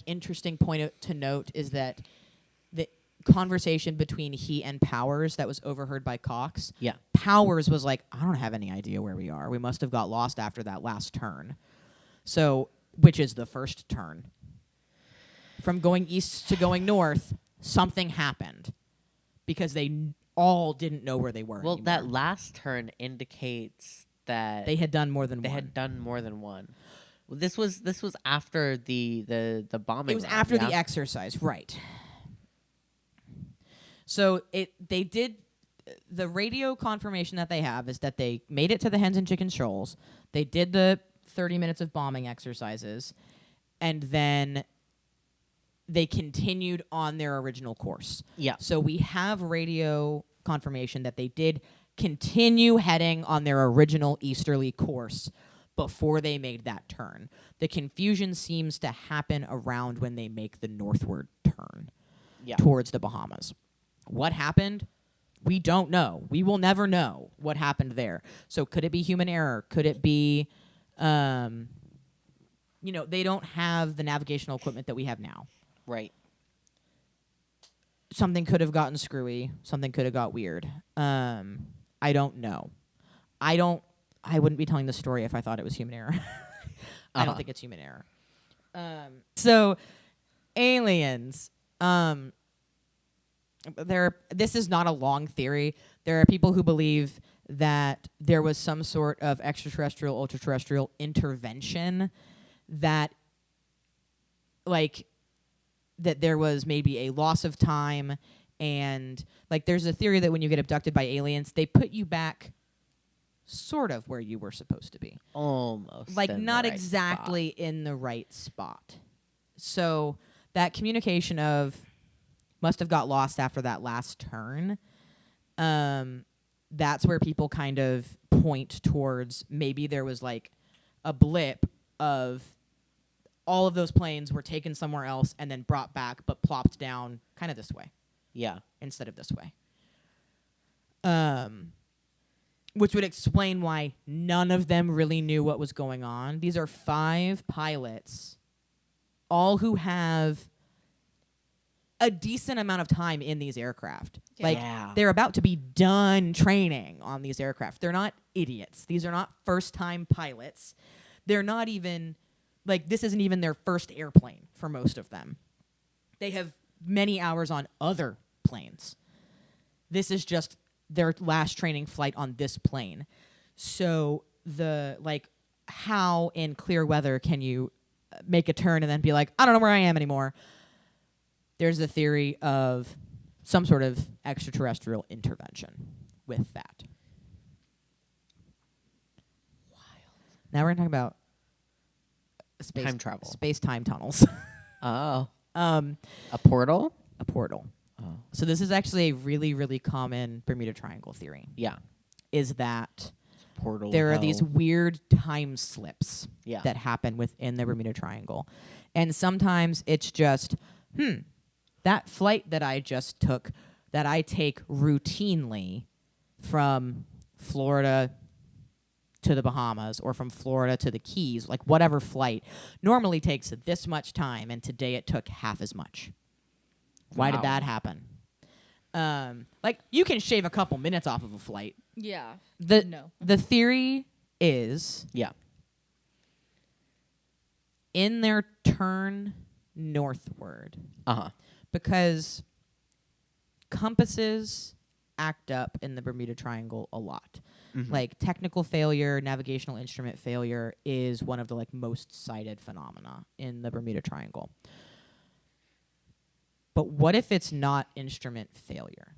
interesting point to note is that the conversation between he and Powers that was overheard by Cox. Yeah. Powers was like, I don't have any idea where we are. We must have got lost after that last turn. So, which is the first turn. From going east to going north, something happened because they all didn't know where they were Well, anymore. that last turn indicates that They had done more than one. They had done more than one. This was after the bombing. It was run, after yeah? the exercise, right? So they did the radio confirmation that they have is that they made it to the Hens and Chicken Shoals. They did the 30 minutes of bombing exercises, and then they continued on their original course. Yeah. So we have radio confirmation that they did continue heading on their original easterly course before they made that turn. The confusion seems to happen around when they make the northward turn towards the Bahamas. What happened? We don't know. We will never know what happened there. So could it be human error? Could it be, they don't have the navigational equipment that we have now. Right. Something could have gotten screwy. Something could have got weird. I don't know. I wouldn't be telling this story if I thought it was human error. I don't think it's human error. So aliens. This is not a long theory. There are people who believe that there was some sort of extraterrestrial, ultraterrestrial intervention that there was maybe a loss of time, and there's a theory that when you get abducted by aliens, they put you back sort of where you were supposed to be. Almost. Not exactly in the right spot. So that communication of must have got lost after that last turn. That's where people kind of point towards maybe there was a blip of all of those planes were taken somewhere else and then brought back but plopped down kind of this way. Yeah. Instead of this way. Which would explain why none of them really knew what was going on. These are 5 pilots, all who have a decent amount of time in these aircraft. They're about to be done training on these aircraft. They're not idiots. These are not first-time pilots. They're not even, this isn't even their first airplane for most of them. They have many hours on other planes. This is just their last training flight on this plane. So how in clear weather can you make a turn and then be like, I don't know where I am anymore? There's a theory of some sort of extraterrestrial intervention with that. Wild. Now we're going to talk about time travel. Space-time tunnels. Oh. A portal? A portal. Oh. So this is actually a really, really common Bermuda Triangle theory. Yeah. Is that portal there are hell. these weird time slips that happen within the Bermuda Triangle. And sometimes it's just, that flight that I just took, that I take routinely from Florida to the Bahamas or from Florida to the Keys, whatever flight, normally takes this much time, and today it took half as much. Why did that happen? You can shave a couple minutes off of a flight. Yeah. The theory is in their turn northward. Because compasses act up in the Bermuda Triangle a lot. Technical failure, navigational instrument failure is one of the most cited phenomena in the Bermuda Triangle. But what if it's not instrument failure?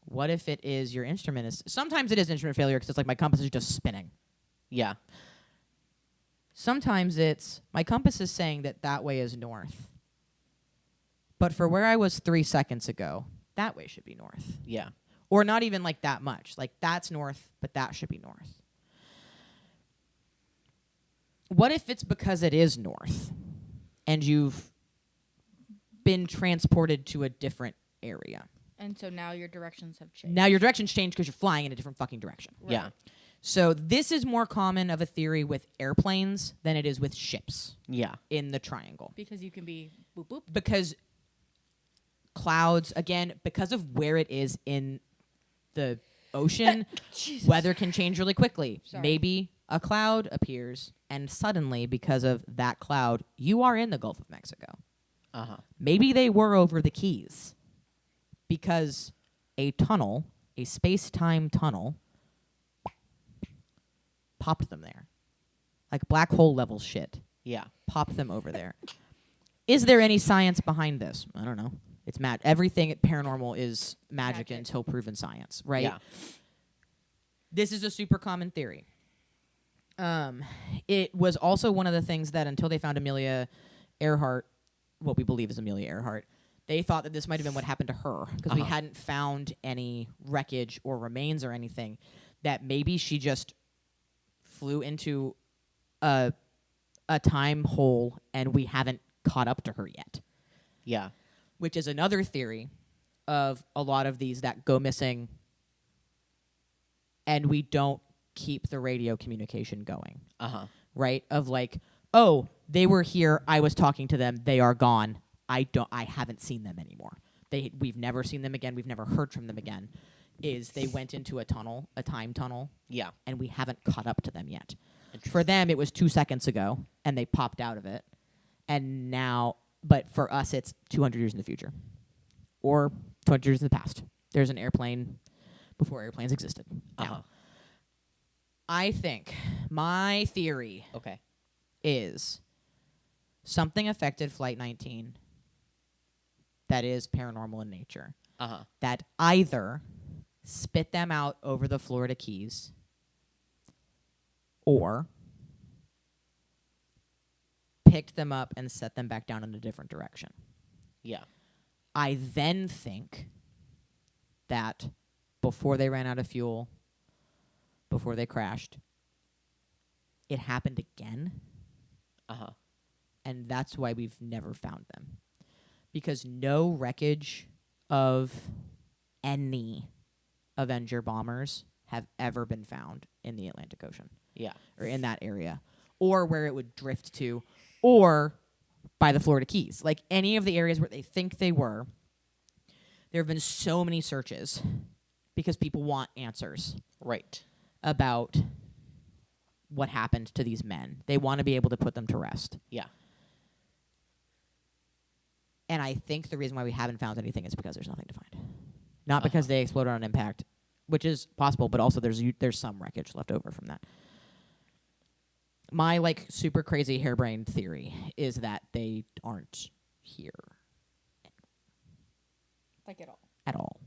What if it is your instrument is... Sometimes it is instrument failure because it's my compass is just spinning. Yeah. Sometimes it's my compass is saying that way is north. But for where I was 3 seconds ago, that way should be north. Yeah. Or not even that much. That's north, but that should be north. What if it's because it is north and you've been transported to a different area? And so now your directions have changed. Now your directions change because you're flying in a different fucking direction. Right. Yeah. So this is more common of a theory with airplanes than it is with ships. Yeah. In the triangle. Because you can be boop boop. Because clouds, again, because of where it is in the ocean, weather can change really quickly. Sorry. Maybe a cloud appears, and suddenly, because of that cloud, you are in the Gulf of Mexico. Maybe they were over the Keys because a tunnel, a space-time tunnel, popped them there. like black hole level shit. Yeah. Pop them over there. Is there any science behind this? I don't know. It's everything paranormal is magic until proven science, right? Yeah. This is a super common theory. It was also one of the things that until they found Amelia Earhart, what we believe is Amelia Earhart, they thought that this might have been what happened to her because we hadn't found any wreckage or remains or anything, that maybe she just flew into a time hole and we haven't caught up to her yet. Yeah. Which is another theory of a lot of these that go missing and we don't keep the radio communication going. Right? Of like, oh, they were here, I was talking to them, they are gone. I haven't seen them anymore. We've never seen them again, we've never heard from them again. Is they went into a tunnel, a time tunnel. Yeah. And we haven't caught up to them yet. For them it was 2 seconds ago and they popped out of it. And now, but for us it's 200 years in the future. Or 200 years in the past. There's an airplane before airplanes existed. Now, I think my theory is something affected Flight 19 that is paranormal in nature. That either spit them out over the Florida Keys or picked them up and set them back down in a different direction. Yeah. I then think that before they ran out of fuel, before they crashed, it happened again. And that's why we've never found them. Because no wreckage of any Avenger bombers have ever been found in the Atlantic Ocean. Yeah. Or in that area. Or where it would drift to. Or by the Florida Keys. Like any of the areas where they think they were, there have been so many searches because people want answers. Right. About what happened to these men. They want to be able to put them to rest. Yeah. And I think the reason why we haven't found anything is because there's nothing to find. Not because they exploded on impact, which is possible, but also there's some wreckage left over from that. My like super crazy harebrained theory is that they aren't here. Like at all. At all.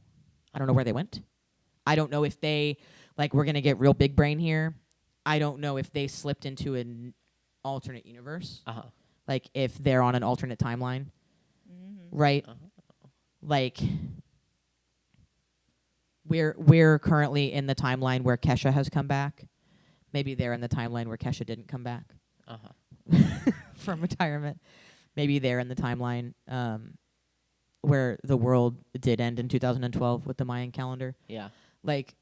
I don't know where they went. I don't know if they, like, we're going to get real big brain here. I don't know if they slipped into an alternate universe. Like, if they're on an alternate timeline. Right? Like, we're currently in the timeline where Kesha has come back. Maybe they're in the timeline where Kesha didn't come back. From retirement. Maybe they're in the timeline where the world did end in 2012 with the Mayan calendar. Yeah. Like,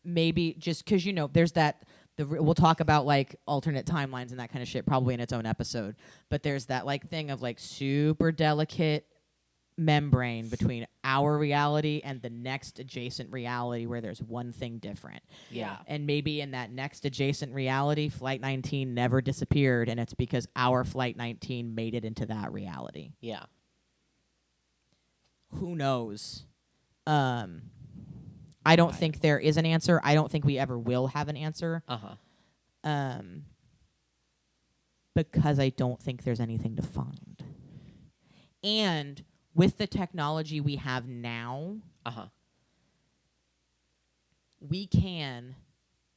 maybe just because, you know, there's that, we'll talk about, like, alternate timelines and that kind of shit probably in its own episode. But there's that, like, thing of, like, super delicate membrane between our reality and the next adjacent reality where there's one thing different. Yeah. And maybe in that next adjacent reality, Flight 19 never disappeared, and it's because our Flight 19 made it into that reality. Yeah. Who knows? I don't think there is an answer. I don't think we ever will have an answer. Because I don't think there's anything to find. And with the technology we have now, we can,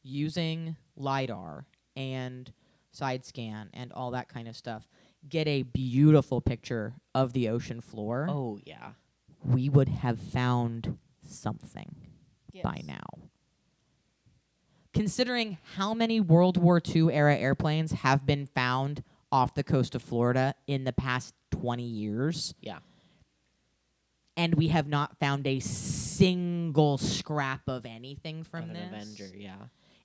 using LiDAR and side scan and all that kind of stuff, get a beautiful picture of the ocean floor. Oh, yeah. We would have found something by now. Considering how many World War II era airplanes have been found off the coast of Florida in the past 20 years. Yeah. And we have not found a single scrap of anything from An this. Avenger, yeah.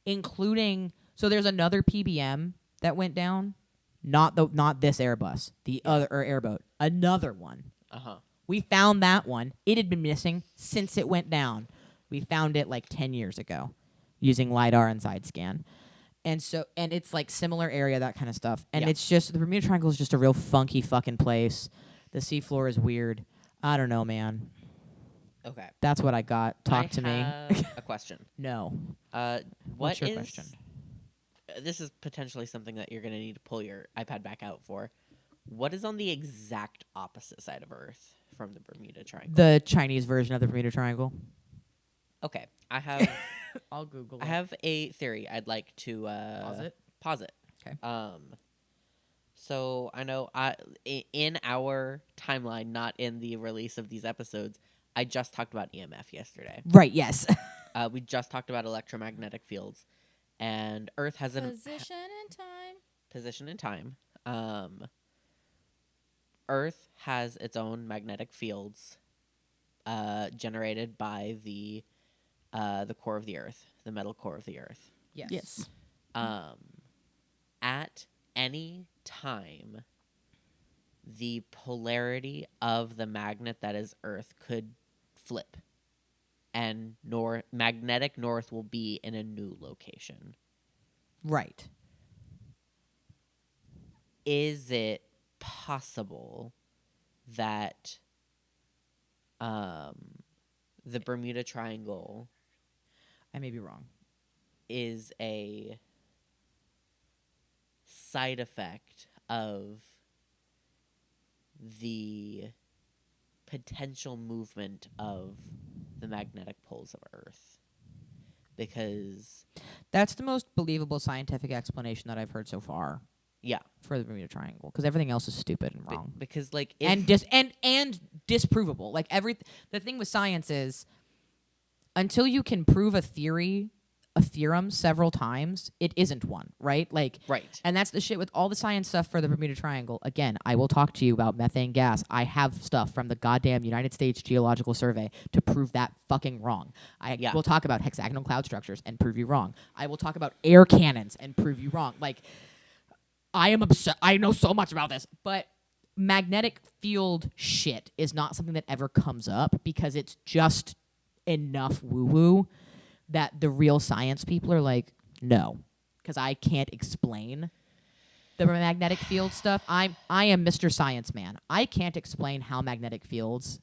Including, so there's another PBM that went down. Not this Airbus. The other airboat. Another one. We found that one. It had been missing since it went down. We found it like 10 years ago using LiDAR and side scan. And so, and it's like similar area, that kind of stuff. And it's just, the Bermuda Triangle is just a real funky fucking place. The seafloor is weird. I don't know, man. Okay. That's what I got. Talk to me. A question. No. What's your question? this is potentially something that you're going to need to pull your iPad back out for. What is on the exact opposite side of Earth from the Bermuda Triangle? The Chinese version of the Bermuda Triangle. Okay, I have I'll Google I have a theory I'd like to Pause it. Okay. So I know in our timeline, not in the release of these episodes, I just talked about EMF yesterday. Right, yes. We just talked about electromagnetic fields, and Earth has an Position in time. Earth has its own magnetic fields, generated by the core of the Earth, the metal core of the Earth. Yes. At any time, the polarity of the magnet that is Earth could flip, and magnetic north will be in a new location. Right. Is it possible that the Bermuda Triangle I may be wrong. is a side effect of the potential movement of the magnetic poles of Earth? Because That's the most believable scientific explanation that I've heard so far. yeah, For the Bermuda Triangle, because everything else is stupid and wrong. because like if and disprovable. Like the thing with science is, until you can prove a theorem several times, it isn't one, right? Like, right, and that's the shit with all the science stuff for the Bermuda Triangle. Again, I will talk to you about methane gas. I have stuff from the goddamn United States Geological Survey to prove that fucking wrong. I will talk about hexagonal cloud structures and prove you wrong. I will talk about air cannons and prove you wrong. Like, I am obsessed. I know so much about this, but magnetic field shit is not something that ever comes up because it's just enough woo-woo that the real science people are like, no, because I can't explain the magnetic field stuff. I am Mr. Science Man. I can't explain how magnetic fields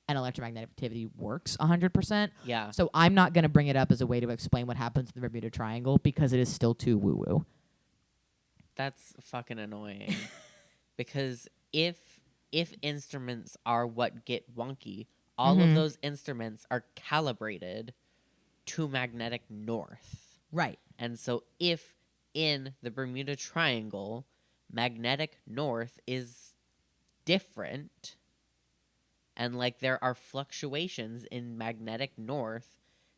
and electromagnetic activity works 100%. yeah. So I'm not going to bring it up as a way to explain what happens in the Bermuda Triangle because it is still too woo-woo. That's fucking annoying. Because if instruments are what get wonky, all of those instruments are calibrated to magnetic north. Right. And so if in the Bermuda Triangle, magnetic north is different, and like there are fluctuations in magnetic north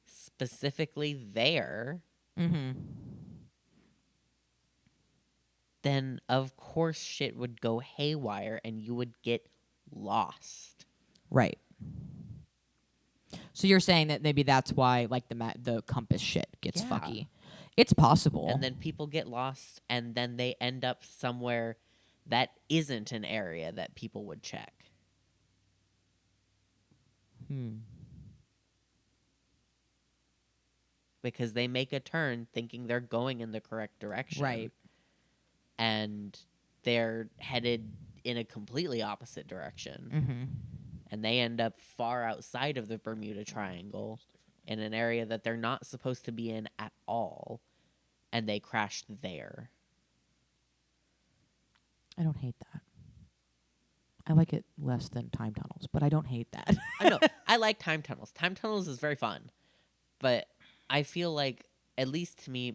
specifically there, then of course shit would go haywire and you would get lost. Right. So you're saying that maybe that's why like the compass shit gets Yeah. fucky. It's possible. And then people get lost and then they end up somewhere that isn't an area that people would check. Because they make a turn thinking they're going in the correct direction. Right. And they're headed in a completely opposite direction. And they end up far outside of the Bermuda Triangle in an area that they're not supposed to be in at all. And they crashed there. I don't hate that. I like it less than time tunnels, but I don't hate that. I know. I like time tunnels. Time tunnels is very fun. But I feel like, at least to me,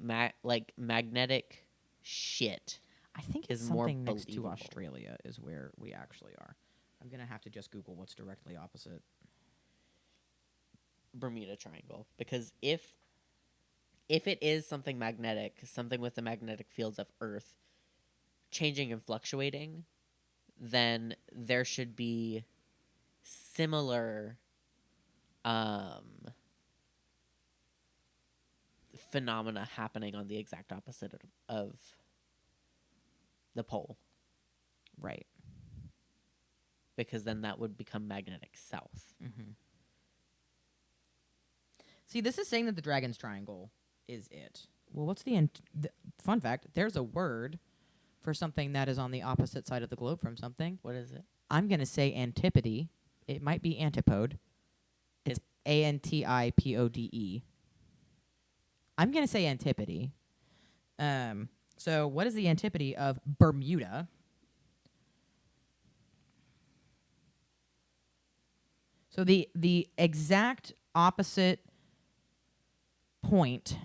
magnetic shit I think is it's more something next to believable. Australia is where we actually are. I'm going to have to just Google what's directly opposite. Bermuda Triangle. Because if it is something magnetic, something with the magnetic fields of Earth changing and fluctuating, then there should be similar phenomena happening on the exact opposite of the pole. Right. Because then that would become magnetic south. See, this is saying that the Dragon's Triangle is it. Well, what's the fun fact? There's a word for something that is on the opposite side of the globe from something. What is it? I'm going to say antipode. It might be antipode. It's ANTIPODE. I'm going to say antipode. So what is the antipode of Bermuda? So the exact opposite point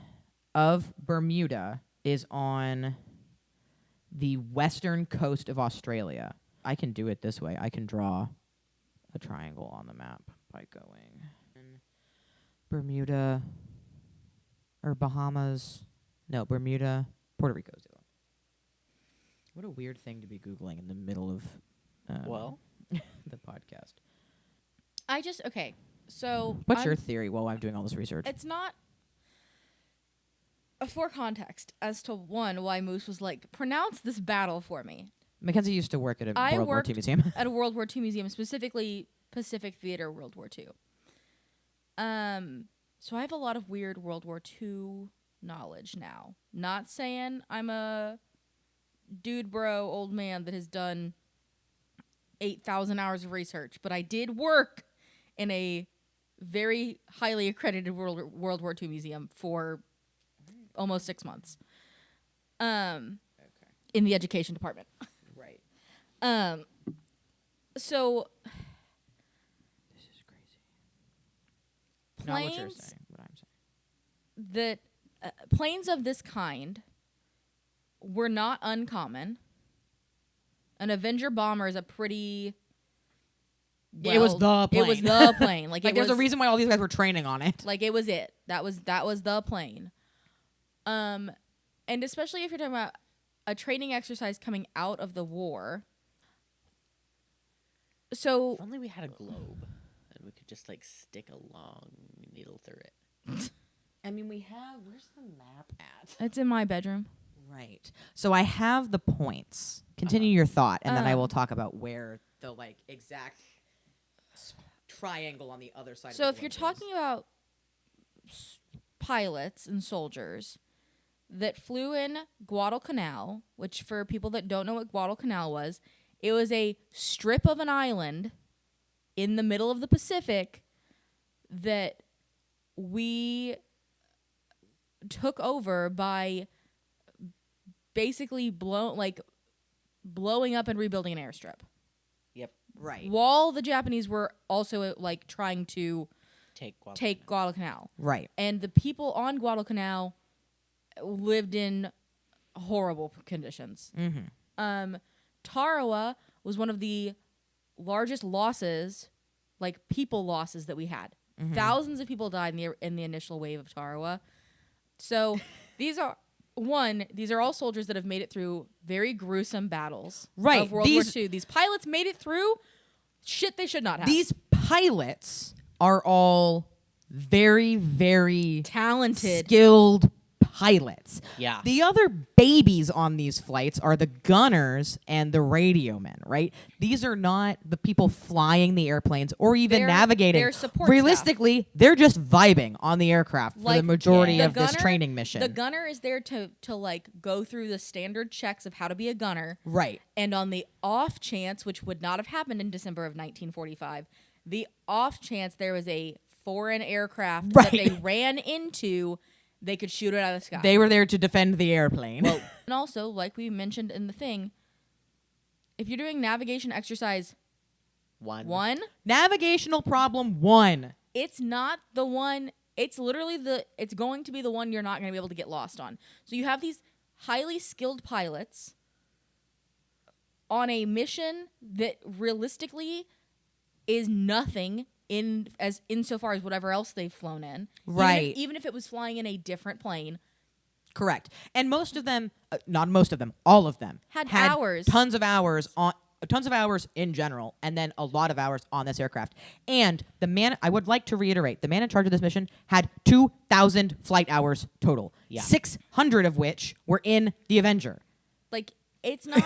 of Bermuda is on the western coast of Australia. I can do it this way. I can draw a triangle on the map by going Bermuda or Bahamas. No, Bermuda. Puerto Rico's the one. What a weird thing to be Googling in the middle of the podcast. Okay. So What's your theory while I'm doing all this research? It's not for context as to why Moose was like, pronounce this battle for me. Mackenzie used to work at a I World War worked II museum. at a World War II museum, specifically Pacific Theater World War II. So I have a lot of weird World War II knowledge now. Not saying I'm a dude bro old man that has done 8,000 hours of research, but I did work in a very highly accredited World War II museum for almost 6 months. In the education department. Right. So This is crazy. planes Not what you're saying, what I'm saying. that planes of this kind were not uncommon. An Avenger bomber is a pretty It was the plane. It was the plane. Like, there's a reason why all these guys were training on it. Like, it was it. That was the plane. And especially if you're talking about a training exercise coming out of the war. So If only we had a globe and we could just like stick a long needle through it. I mean, we have. Where's the map at? it's in my bedroom. Right. So I have the points. Continue your thought, and then I will talk about where the exact triangle on the other side. So of the if you're globe is. talking about pilots and soldiers that flew in Guadalcanal, which for people that don't know what Guadalcanal was, it was a strip of an island in the middle of the Pacific that we took over by basically blowing up and rebuilding an airstrip. Yep. Right. While the Japanese were also trying to Take Guadalcanal. Right. And the people on Guadalcanal lived in horrible conditions. Mm-hmm. Tarawa was one of the largest losses, people losses that we had. Mm-hmm. Thousands of people died in the initial wave of Tarawa. So these are all soldiers that have made it through very gruesome battles of World War II. These pilots made it through shit they should not have. These pilots are all very, very talented, skilled pilots. Yeah. The other babies on these flights are the gunners and the radio men, right? These are not the people flying the airplanes or even navigating. They're support Realistically, staff. they're just vibing on the aircraft for the majority of this training mission. The gunner is there to go through the standard checks of how to be a gunner. Right. And on the off chance, which would not have happened in December of 1945, the off chance there was a foreign aircraft that they ran into, they could shoot it out of the sky. They were there to defend the airplane. Well, and also, like we mentioned in the thing, if you're doing navigation exercise one, navigational problem 1. it's not the one. It's literally it's going to be the one you're not going to be able to get lost on. So you have these highly skilled pilots on a mission that realistically is nothing insofar as whatever else they've flown in. Right. Even if it was flying in a different plane. Correct. And most of them, not most of them, all of them Had hours. tons of hours in general, and then a lot of hours on this aircraft. And the man, I would like to reiterate, the man in charge of this mission had 2,000 flight hours total. Yeah. 600 of which were in the Avenger. It's not.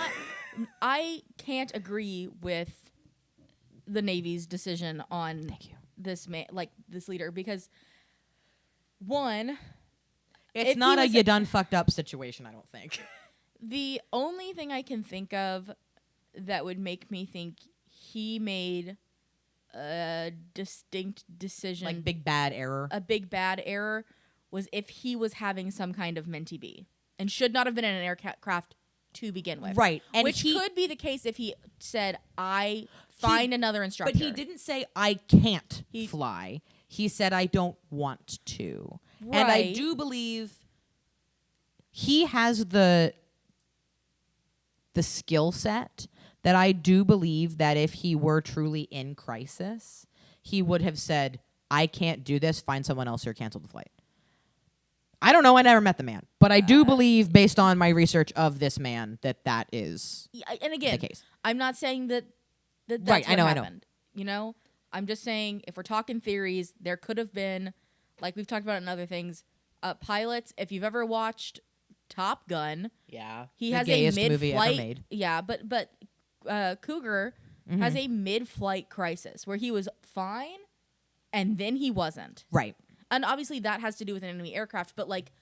I can't agree with the Navy's decision on this this leader, because one, It's not a you done fucked up situation, I don't think. the only thing I can think of that would make me think he made a distinct decision, Big bad error. a big bad error, was if he was having some kind of mentee B and should not have been in an aircraft to begin with. Right. And which could be the case if he said, I find another instructor. But he didn't say, I can't He- fly. He said, I don't want to. And I Right. do believe he has the skill set that I do believe that if he were truly in crisis, he would have said, I can't do this. Find someone else or cancel the flight. I don't know. I never met the man. But I do believe, based on my research of this man, that is Yeah, and again, the case. I'm not saying that's Right, I what know, I know. happened. You know, I'm just saying if we're talking theories, there could have been, like we've talked about in other things, pilots. If you've ever watched Top Gun, Yeah. he The has a gayest movie ever mid-flight. made. Yeah, but Cougar has a mid-flight crisis where he was fine, and then he wasn't. Right. And obviously that has to do with an enemy aircraft, but like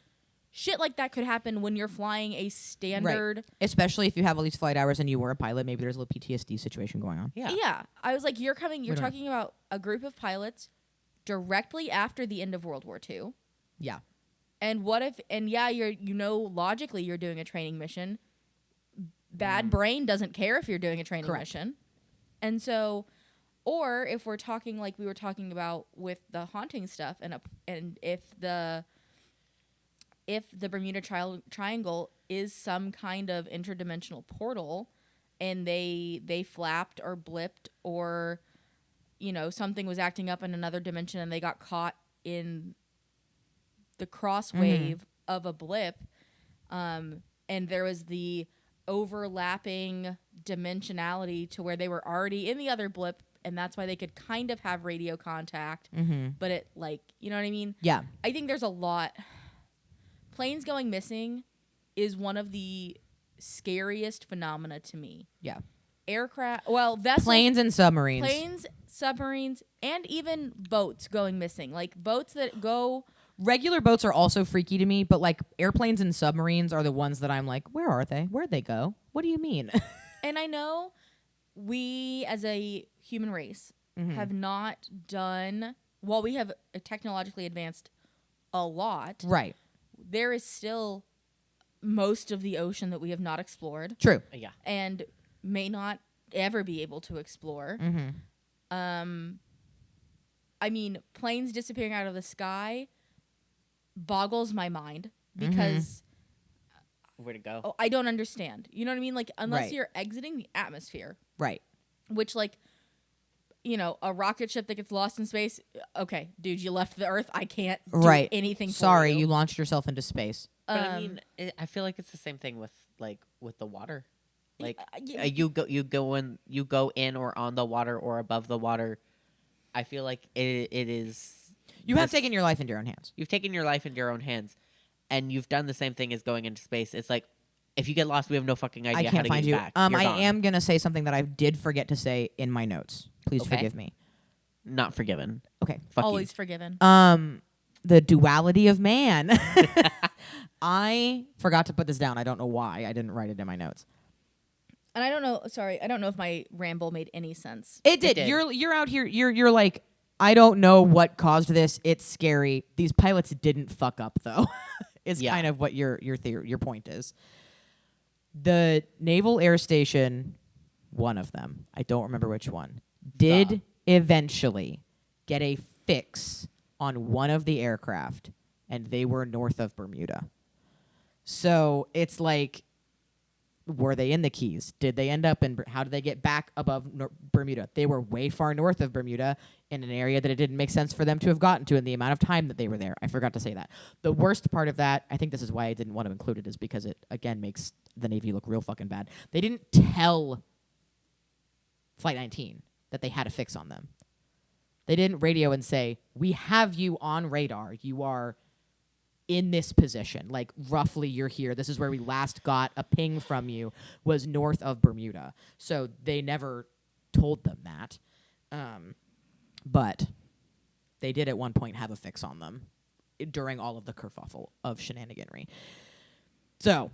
shit like that could happen when you're flying a standard. Right. Especially if you have all these flight hours and you were a pilot, maybe there's a little PTSD situation going on. Yeah. Yeah. I was like, you're don't know. talking about a group of pilots directly after the end of World War II. Yeah. And what if, and yeah, logically you're doing a training mission. Bad brain doesn't care if you're doing a training Correct. mission. And so, or if we're talking like we were talking about with the haunting stuff, and if the Bermuda Triangle is some kind of interdimensional portal, and they flapped or blipped, or something was acting up in another dimension, and they got caught in the cross wave of a blip, and there was the overlapping dimensionality to where they were already in the other blip, and that's why they could kind of have radio contact, but it, like, you know what I mean? Yeah. I think there's a lot. Planes going missing is one of the scariest phenomena to me. Yeah. Aircraft, well, vessels, Planes and submarines. planes, submarines, and even boats going missing. Like boats that go. Regular boats are also freaky to me, but like airplanes and submarines are the ones that I'm like, where are they? Where'd they go? What do you mean? And I know we as a human race have not done, while we have technologically advanced a lot, Right. there is still most of the ocean that we have not explored True. Yeah. and may not ever be able to explore. I mean, planes disappearing out of the sky boggles my mind because Where to go? I don't understand. You know what I mean? Like, unless Right. you're exiting the atmosphere, Right. which, like, a rocket ship that gets lost in space. Okay, dude, you left the Earth. I can't do Right. anything Sorry, for you launched yourself into space. But I mean, I feel like it's the same thing with the water. Like yeah. you go in or on the water or above the water. I feel like it is. You have this- taken your life into your own hands. You've taken your life into your own hands, and you've done the same thing as going into space. It's like if you get lost, we have no fucking idea I how can't to find get you. back. I You're gone. am gonna say something that I did forget to say in my notes. Please Okay. forgive me. Not forgiven. Okay. Fuck Always forgiven. The duality of man. I forgot to put this down. I don't know why. I didn't write it in my notes. And I don't know. Sorry, I don't know if my ramble made any sense. It did. did. You're out here. You're like, I don't know what caused this. It's scary. These pilots didn't fuck up though. Is Yeah. kind of what your point is. The Naval Air Station, one of them, I don't remember which one, did eventually get a fix on one of the aircraft, and they were north of Bermuda. So it's like, were they in the Keys? Did they end up in? How did they get back above Bermuda? They were way far north of Bermuda in an area that it didn't make sense for them to have gotten to in the amount of time that they were there. I forgot to say that. The worst part of that, I think this is why I didn't want to include it, is because it, again, makes the Navy look real fucking bad. They didn't tell Flight 19 that they had a fix on them. They didn't radio and say, we have you on radar. You are in this position. Like, roughly, you're here. This is where we last got a ping from you, was north of Bermuda. So they never told them that. But they did at one point have a fix on them during all of the kerfuffle of shenaniganry. So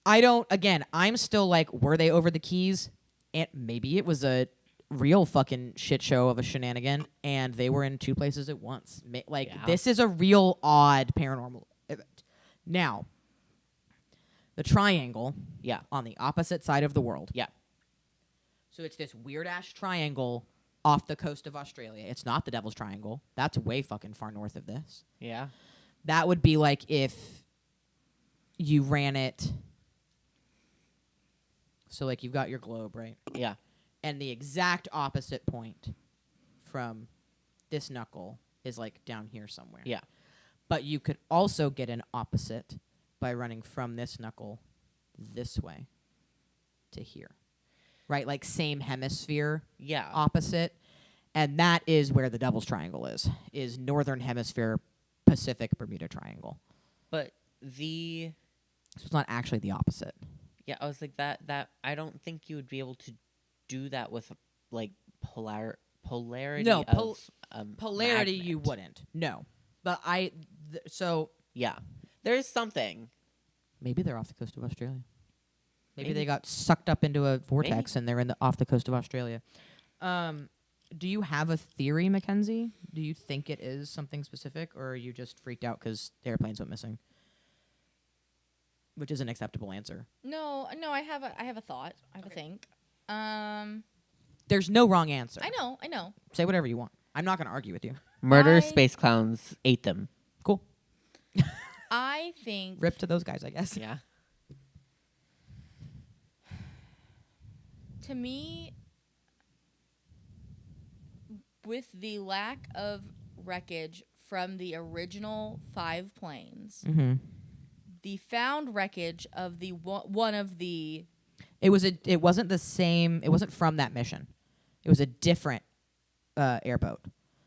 I'm still like, were they over the Keys? And maybe it was a real fucking shit show of a shenanigan, and they were in two places at once. Yeah. This is a real odd paranormal event. Now, the triangle Yeah. on the opposite side of the world. Yeah. So it's this weird-ass triangle off the coast of Australia. It's not the Devil's Triangle. That's way fucking far north of this. Yeah. That would be like if you ran it. So, like, you've got your globe, right? Yeah. And the exact opposite point from this knuckle is, like, down here somewhere. Yeah. But you could also get an opposite by running from this knuckle this way to here. Right? Like, same hemisphere Yeah. opposite. And that is where the Devil's Triangle is Northern Hemisphere, Pacific, Bermuda Triangle. But the So it's not actually the opposite. yeah, I was like that I don't think you would be able to do that with like polarity No, of Polarity, you magnet. wouldn't. No. But so Yeah. There's something. maybe they're off the coast of Australia. Maybe Maybe. they got sucked up into a vortex and they're off the coast of Australia. Do you have a theory, Mackenzie? Do you think it is something specific, or are you just freaked out because airplanes went missing? Which is an acceptable answer. No, I have a thought. I have a think. There's no wrong answer. I know. Say whatever you want. I'm not going to argue with you. Murder I- space clowns ate them. Cool. I think Rip to those guys, I guess. Yeah. to me, with the lack of wreckage from the original 5 planes, Mm-hmm. the found wreckage of the one of the It wasn't the same. It wasn't from that mission. It was a different airboat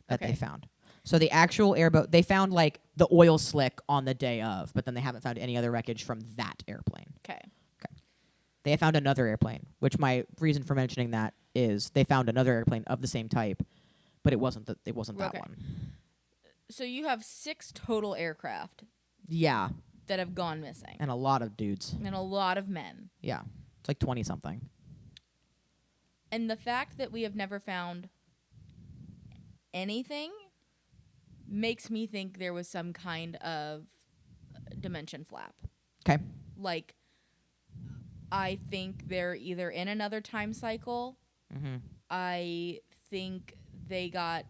that Okay. they found. So the actual airboat, they found like the oil slick on the day of, but then they haven't found any other wreckage from that airplane. okay. They found another airplane, which my reason for mentioning that is they found another airplane of the same type, but it wasn't that Okay. one. So you have 6 total aircraft Yeah, that have gone missing, and a lot of dudes. and a lot of men. Yeah, it's like 20 something. And the fact that we have never found anything makes me think there was some kind of dimension flap. Okay. Like, I think they're either in another time cycle. Mm-hmm. I think they got,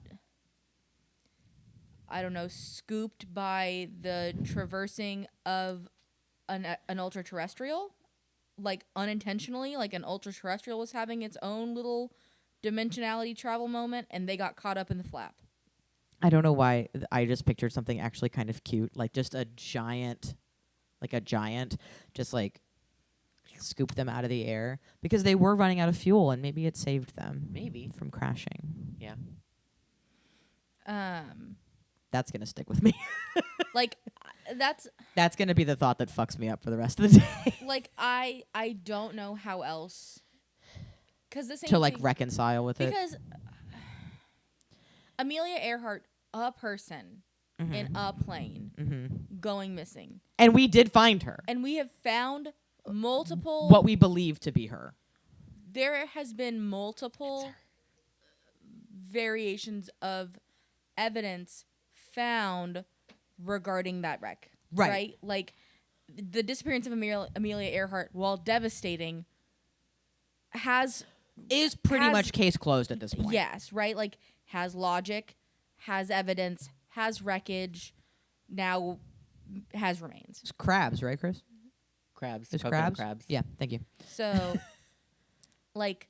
I don't know, scooped by the traversing of an ultra terrestrial, like unintentionally. Like an ultra terrestrial was having its own little dimensionality travel moment, and they got caught up in the flap. I don't know why I just pictured something actually kind of cute, like just a giant, just like scoop them out of the air because they were running out of fuel and maybe it saved them Maybe. from crashing. Yeah. That's going to stick with me. Like that's That's going to be the thought that fucks me up for the rest of the day like I don't know how else, because the same to like thing- reconcile with it. because Amelia Earhart, a person in a plane Mm-hmm. going missing, And we did find her. and we have found multiple. What we believe to be her. There has been multiple variations of evidence found regarding that wreck. Right. Like the disappearance of Amelia Earhart, while devastating, Is pretty has- much case closed at this point. yes, right? Like has logic, has evidence, has wreckage, now has remains. It's crabs, right, Chris? Crabs. It's coconut crabs? crabs. Yeah, thank you. So like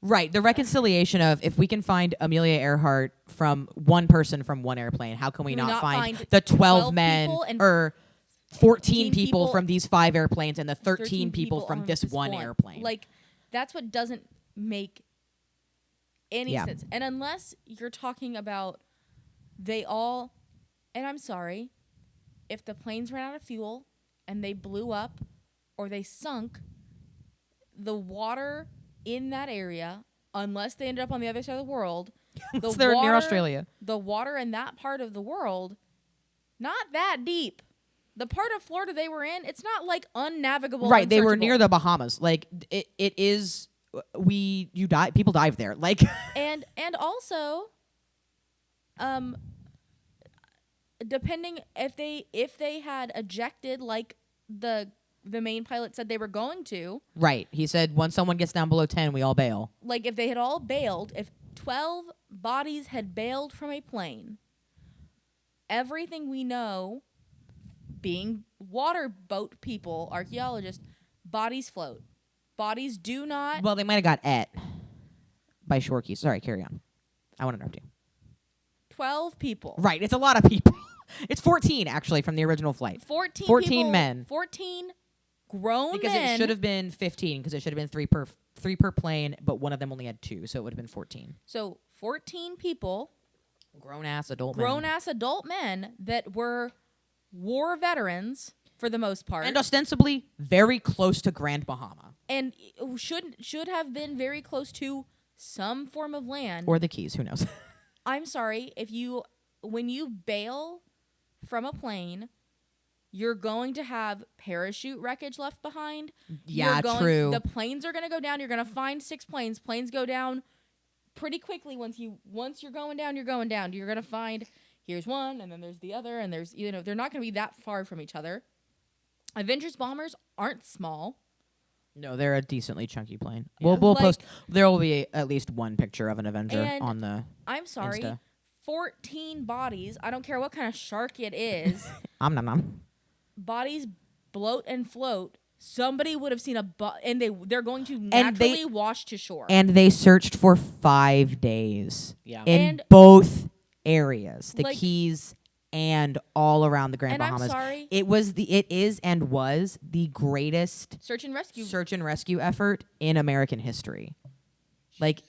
Right. The reconciliation of if we can find Amelia Earhart from one person from one airplane, how can we Can we not not find find the 12 12 men people and or 14 15 people people from these 5 airplanes and the 13 people from on this one airplane? Like that's what doesn't make any Yeah. sense. And unless you're talking about they all, and I'm sorry, if the planes ran out of fuel and they blew up or they sunk, the water in that area, unless they ended up on the other side of the world, So they're near Australia. the water in that part of the world, not that deep. The part of Florida they were in, it's not like unnavigable. Right, they were unsearchable. near the Bahamas. Like it is people dive there. Like and also depending if they had ejected like the main pilot said they were going to. Right. He said once someone gets down below 10, we all bail. Like, if they had all bailed, if 12 bodies had bailed from a plane, everything we know, being water boat people, archaeologists, bodies float. Bodies do not. Well, they might have got by Shorkeys. Sorry, carry on. I want to interrupt you. 12 people. Right. It's a lot of people. It's 14, actually, from the original flight. 14 people, men. 14 grown because men. It should have been 15, because it should have been three per plane, but one of them only had 2, so it would have been 14. So 14 people. Grown-ass adult men that were war veterans for the most part. And ostensibly very close to Grand Bahama. And should have been very close to some form of land. Or the Keys, who knows? I'm sorry, when you bail from a plane, you're going to have parachute wreckage left behind. Yeah, true. The planes are going to go down. You're going to find 6 planes. Planes go down pretty quickly once you're going down, you're going down. You're going to find here's one and then there's the other and there's they're not going to be that far from each other. Avengers bombers aren't small. No, they're a decently chunky plane. Yeah. We'll post. There will be at least one picture of an Avenger And on the. I'm sorry, Insta. 14 bodies. I don't care what kind of shark it is. Nom nom. Bodies bloat and float. Somebody would have seen and they're going to naturally wash to shore. And they searched for 5 days. Yeah. In And both areas, the like, Keys and all around the Grand and Bahamas. I'm sorry. It is and was the greatest Search and rescue effort in American history. Like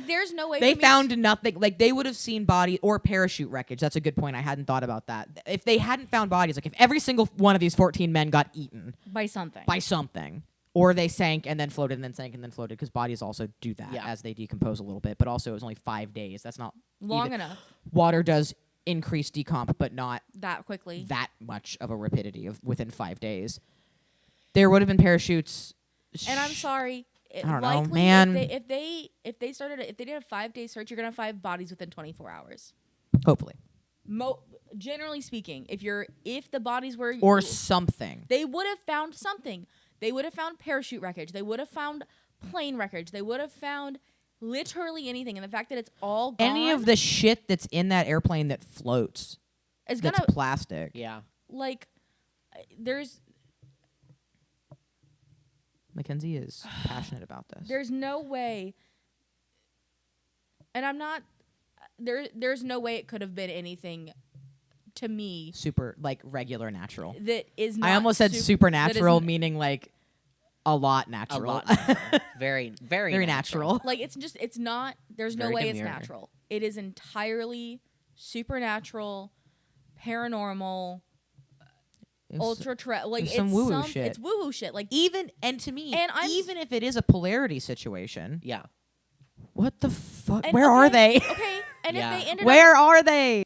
there's no way they found nothing. Like, they would have seen body or parachute wreckage. That's a good point. I hadn't thought about that. If they hadn't found bodies, like if every single one of these 14 men got eaten by something, or they sank and then floated and then sank and then floated, because bodies also do that as they decompose a little bit. But also, it was only 5 days. That's not long enough. Water does increase decomp, but not that quickly. That much of a rapidity of within 5 days. There would have been parachutes. And I'm sorry. I don't know, man. If they did a 5-day search, you're gonna find bodies within 24 hours. Hopefully. Generally speaking, if the bodies were or something, they would have found something. They would have found parachute wreckage. They would have found plane wreckage. They would have found literally anything. And the fact that it's all gone, any of the shit that's in that airplane that floats, that's plastic. Yeah. Like, there's. Mackenzie is passionate about this. There's no way, and I'm not. There's no way it could have been anything, to me. Super, like, regular natural. That is not. I almost said supernatural, meaning like a lot natural. A lot natural. very, very, very natural. natural. Like, it's not. There's no way it's natural. It is entirely supernatural, paranormal. Like, some it's woo-woo shit. It's woo-woo shit. Like, even if it is a polarity situation. Yeah. What the fuck? Where are they? Okay. And if they ended where are they?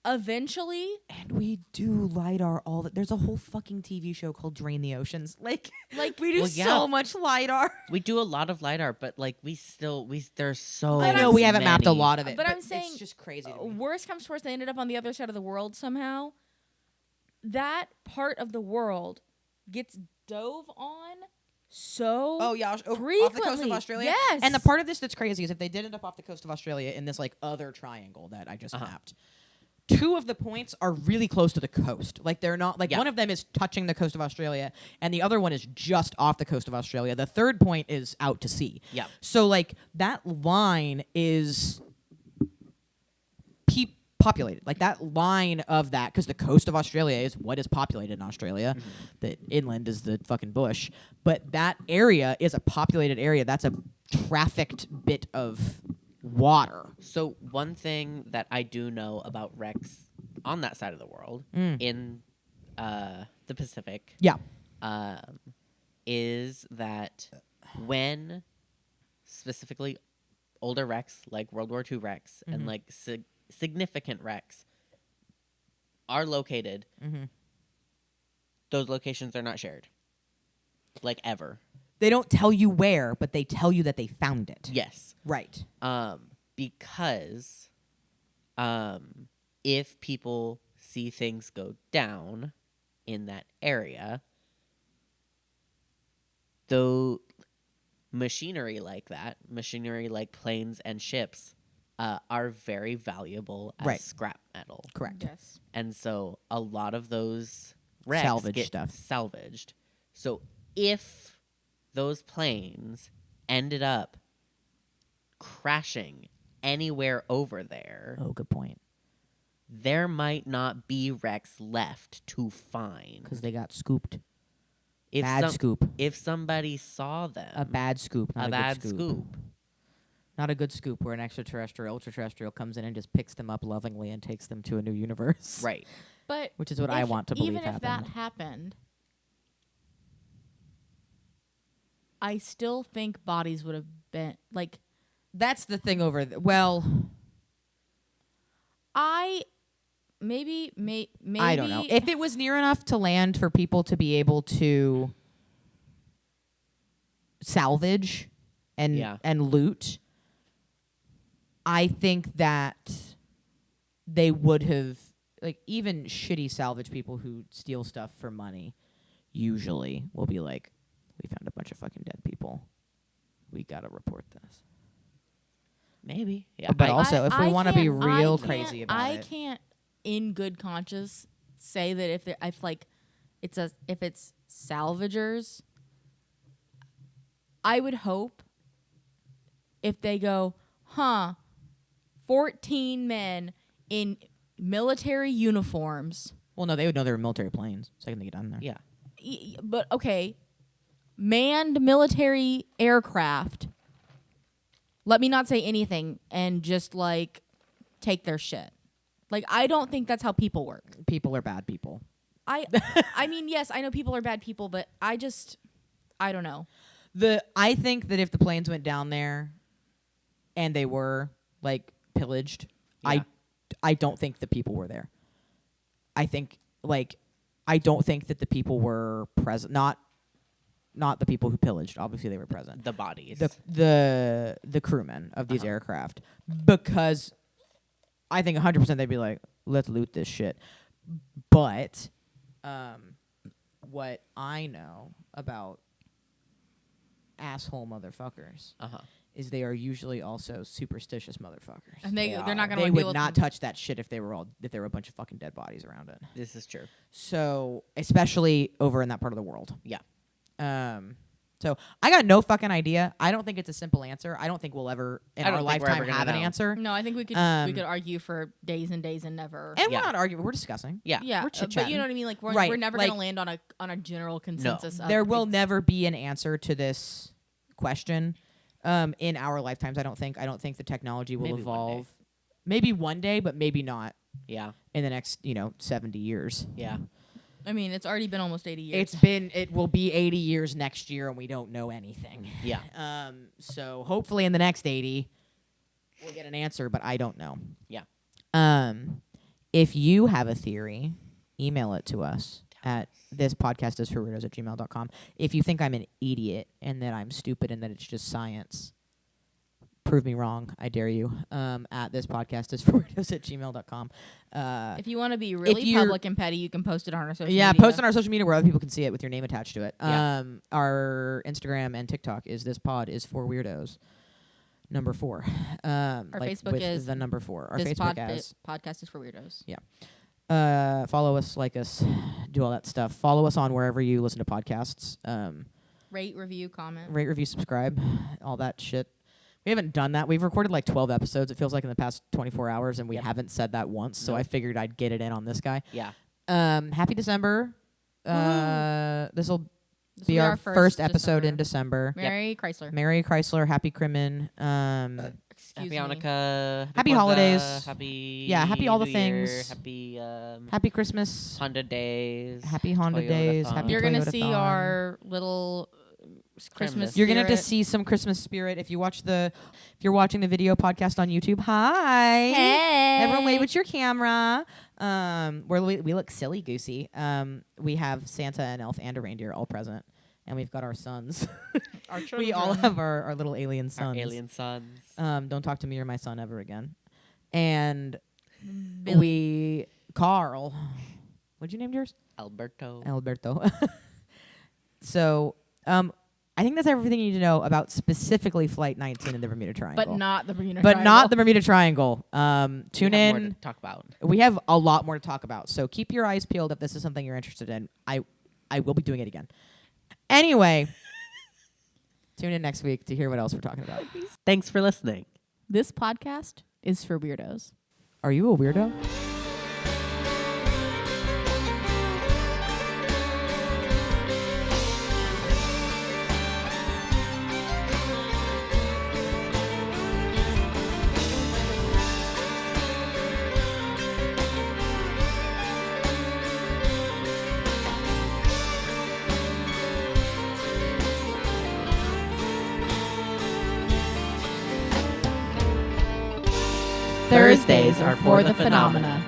Eventually. And we do LiDAR all that. There's a whole fucking TV show called Drain the Oceans. Like we do so much LiDAR. We do a lot of LiDAR, but like there's so I know we haven't mapped a lot of it. But I'm saying it's just crazy. Worst comes to worst, they ended up on the other side of the world somehow. That part of the world gets dove on so frequently. Off the coast of Australia. Yes. And the part of this that's crazy is if they did end up off the coast of Australia in this like other triangle that I just mapped, 2 of the points are really close to the coast. Like, they're not like one of them is touching the coast of Australia and the other one is just off the coast of Australia. The third point is out to sea. Yeah. So like that line is populated. Like that line of that, because the coast of Australia is what is populated in Australia. Mm-hmm. The inland is the fucking bush. But that area is a populated area. That's a trafficked bit of water. So one thing that I do know about wrecks on that side of the world, in the Pacific, is that when specifically older wrecks like World War II wrecks and like significant wrecks are located, those locations are not shared, like, ever. They don't tell you where, but they tell you that they found it. Yes. Right. Because if people see things go down, in that area, though machinery like that, machinery like planes and ships, are very valuable as Right. scrap metal. Correct. Yes. And so a lot of those wrecks Salvage get stuff. salvaged. So if those planes ended up crashing anywhere over there, Oh, good point. there might not be wrecks left to find. Because they got scooped. If Bad scoop. If somebody saw them, A bad scoop, not a, bad good scoop. Not a good scoop where an ultra-terrestrial comes in and just picks them up lovingly and takes them to a new universe. Right. But Which is what I want to believe even if that happened. happened, I still think bodies would have been like. That's the thing over well, Maybe I don't know. If it was near enough to land for people to be able to salvage and loot, I think that they would have, like, even shitty salvage people who steal stuff for money usually will be like, we found a bunch of fucking dead people. We got to report this. Maybe. Yeah. But also, if we want to be real crazy about I it. can't, in good conscience, say that if it's salvagers, I would hope if they go, 14 men in military uniforms. Well, no, they would know they were military planes. Second they get on there. Yeah. But okay, manned military aircraft. Let me not say anything and just like take their shit. Like, I don't think that's how people work. People are bad people. I mean, yes, I know people are bad people, but I don't know. I think that if the planes went down there and they were like pillaged, Yeah. I don't think the people were there. I think I don't think that the people were present. Not the people who pillaged. Obviously, they were present. The bodies. The crewmen of these aircraft, because I think 100% they'd be like, let's loot this shit. But what I know about asshole motherfuckers is they are usually also superstitious motherfuckers. And they're not going They to would not touch that shit if there were a bunch of fucking dead bodies around it. This is true. So, especially over in that part of the world. Yeah. So I got no fucking idea. I don't think it's a simple answer. I don't think we'll ever in I don't our think we're lifetime ever gonna have an know. answer. No, I think we could argue for days and days and never. And Yeah. we're not arguing. We're discussing. Yeah. Yeah, we're but chit-chatting. you know what I mean. Like we're Right, never like- gonna land on a general consensus. of There will ex- never be an answer to this question in our lifetimes. I don't think the technology will Maybe one day. evolve. Maybe one day, but maybe not Yeah. in the next 70 years. Yeah. I mean, it's already been almost 80 years. It will be 80 years next year, and we don't know anything. Yeah. So hopefully in the next 80, we'll get an answer, but I don't know. Yeah. If you have a theory, email it to us at thispodcastisforweirdos@gmail.com. If you think I'm an idiot and that I'm stupid and that it's just science, prove me wrong. I dare you. At thispodcastisforweirdos@gmail.com. If you want to be really you're- public and petty, you can post it on our social Yeah, media. post on our social media where other people can see it with your name attached to it. Yeah. Our Instagram and TikTok is This Pod is for Weirdos. Number 4. Our Facebook with is the number 4. Our This Facebook as podcast is for weirdos. follow us, like us, do all that stuff. Follow us on wherever you listen to podcasts. Rate, review, comment. Rate, review, subscribe, all that shit. We haven't done that. We've recorded like 12 episodes. It feels like in the past 24 hours, and we Yep. haven't said that once. So Nope. I figured I'd get it in on this guy. Yeah. Happy December. This will This be will our first episode in December. Merry Chrysler. Merry Chrysler, Happy Crimin. Excuse Happy me. Hanukkah. Happy Kwanzaa, holidays. Happy. Yeah, happy all the New Year, things. Happy. Happy Christmas. Honda days. Happy Honda Toyota days. Thon. Happy You're gonna Toyota see Thon. our little Christmas. You're gonna get to spirit. see some Christmas spirit if you're watching the video podcast on YouTube. Hi. Hey. Everyone wave at your camera. We look silly goosey. We have Santa, an elf, and a reindeer all present. And we've got our sons. Our We all children. have our little alien Our sons. alien sons. Don't talk to me or my son ever again. And Billy. Carl. What'd you name yours? Alberto. Alberto. So, I think that's everything you need to know about specifically Flight 19 in the Bermuda Triangle. But not the Bermuda But Triangle. not the Bermuda Triangle. Tune We have more in. to talk about. We have a lot more to talk about. So keep your eyes peeled if this is something you're interested in. I will be doing it again. Anyway, tune in next week to hear what else we're talking about. Thanks for listening. This podcast is for weirdos. Are you a weirdo? Thursdays are for the phenomena.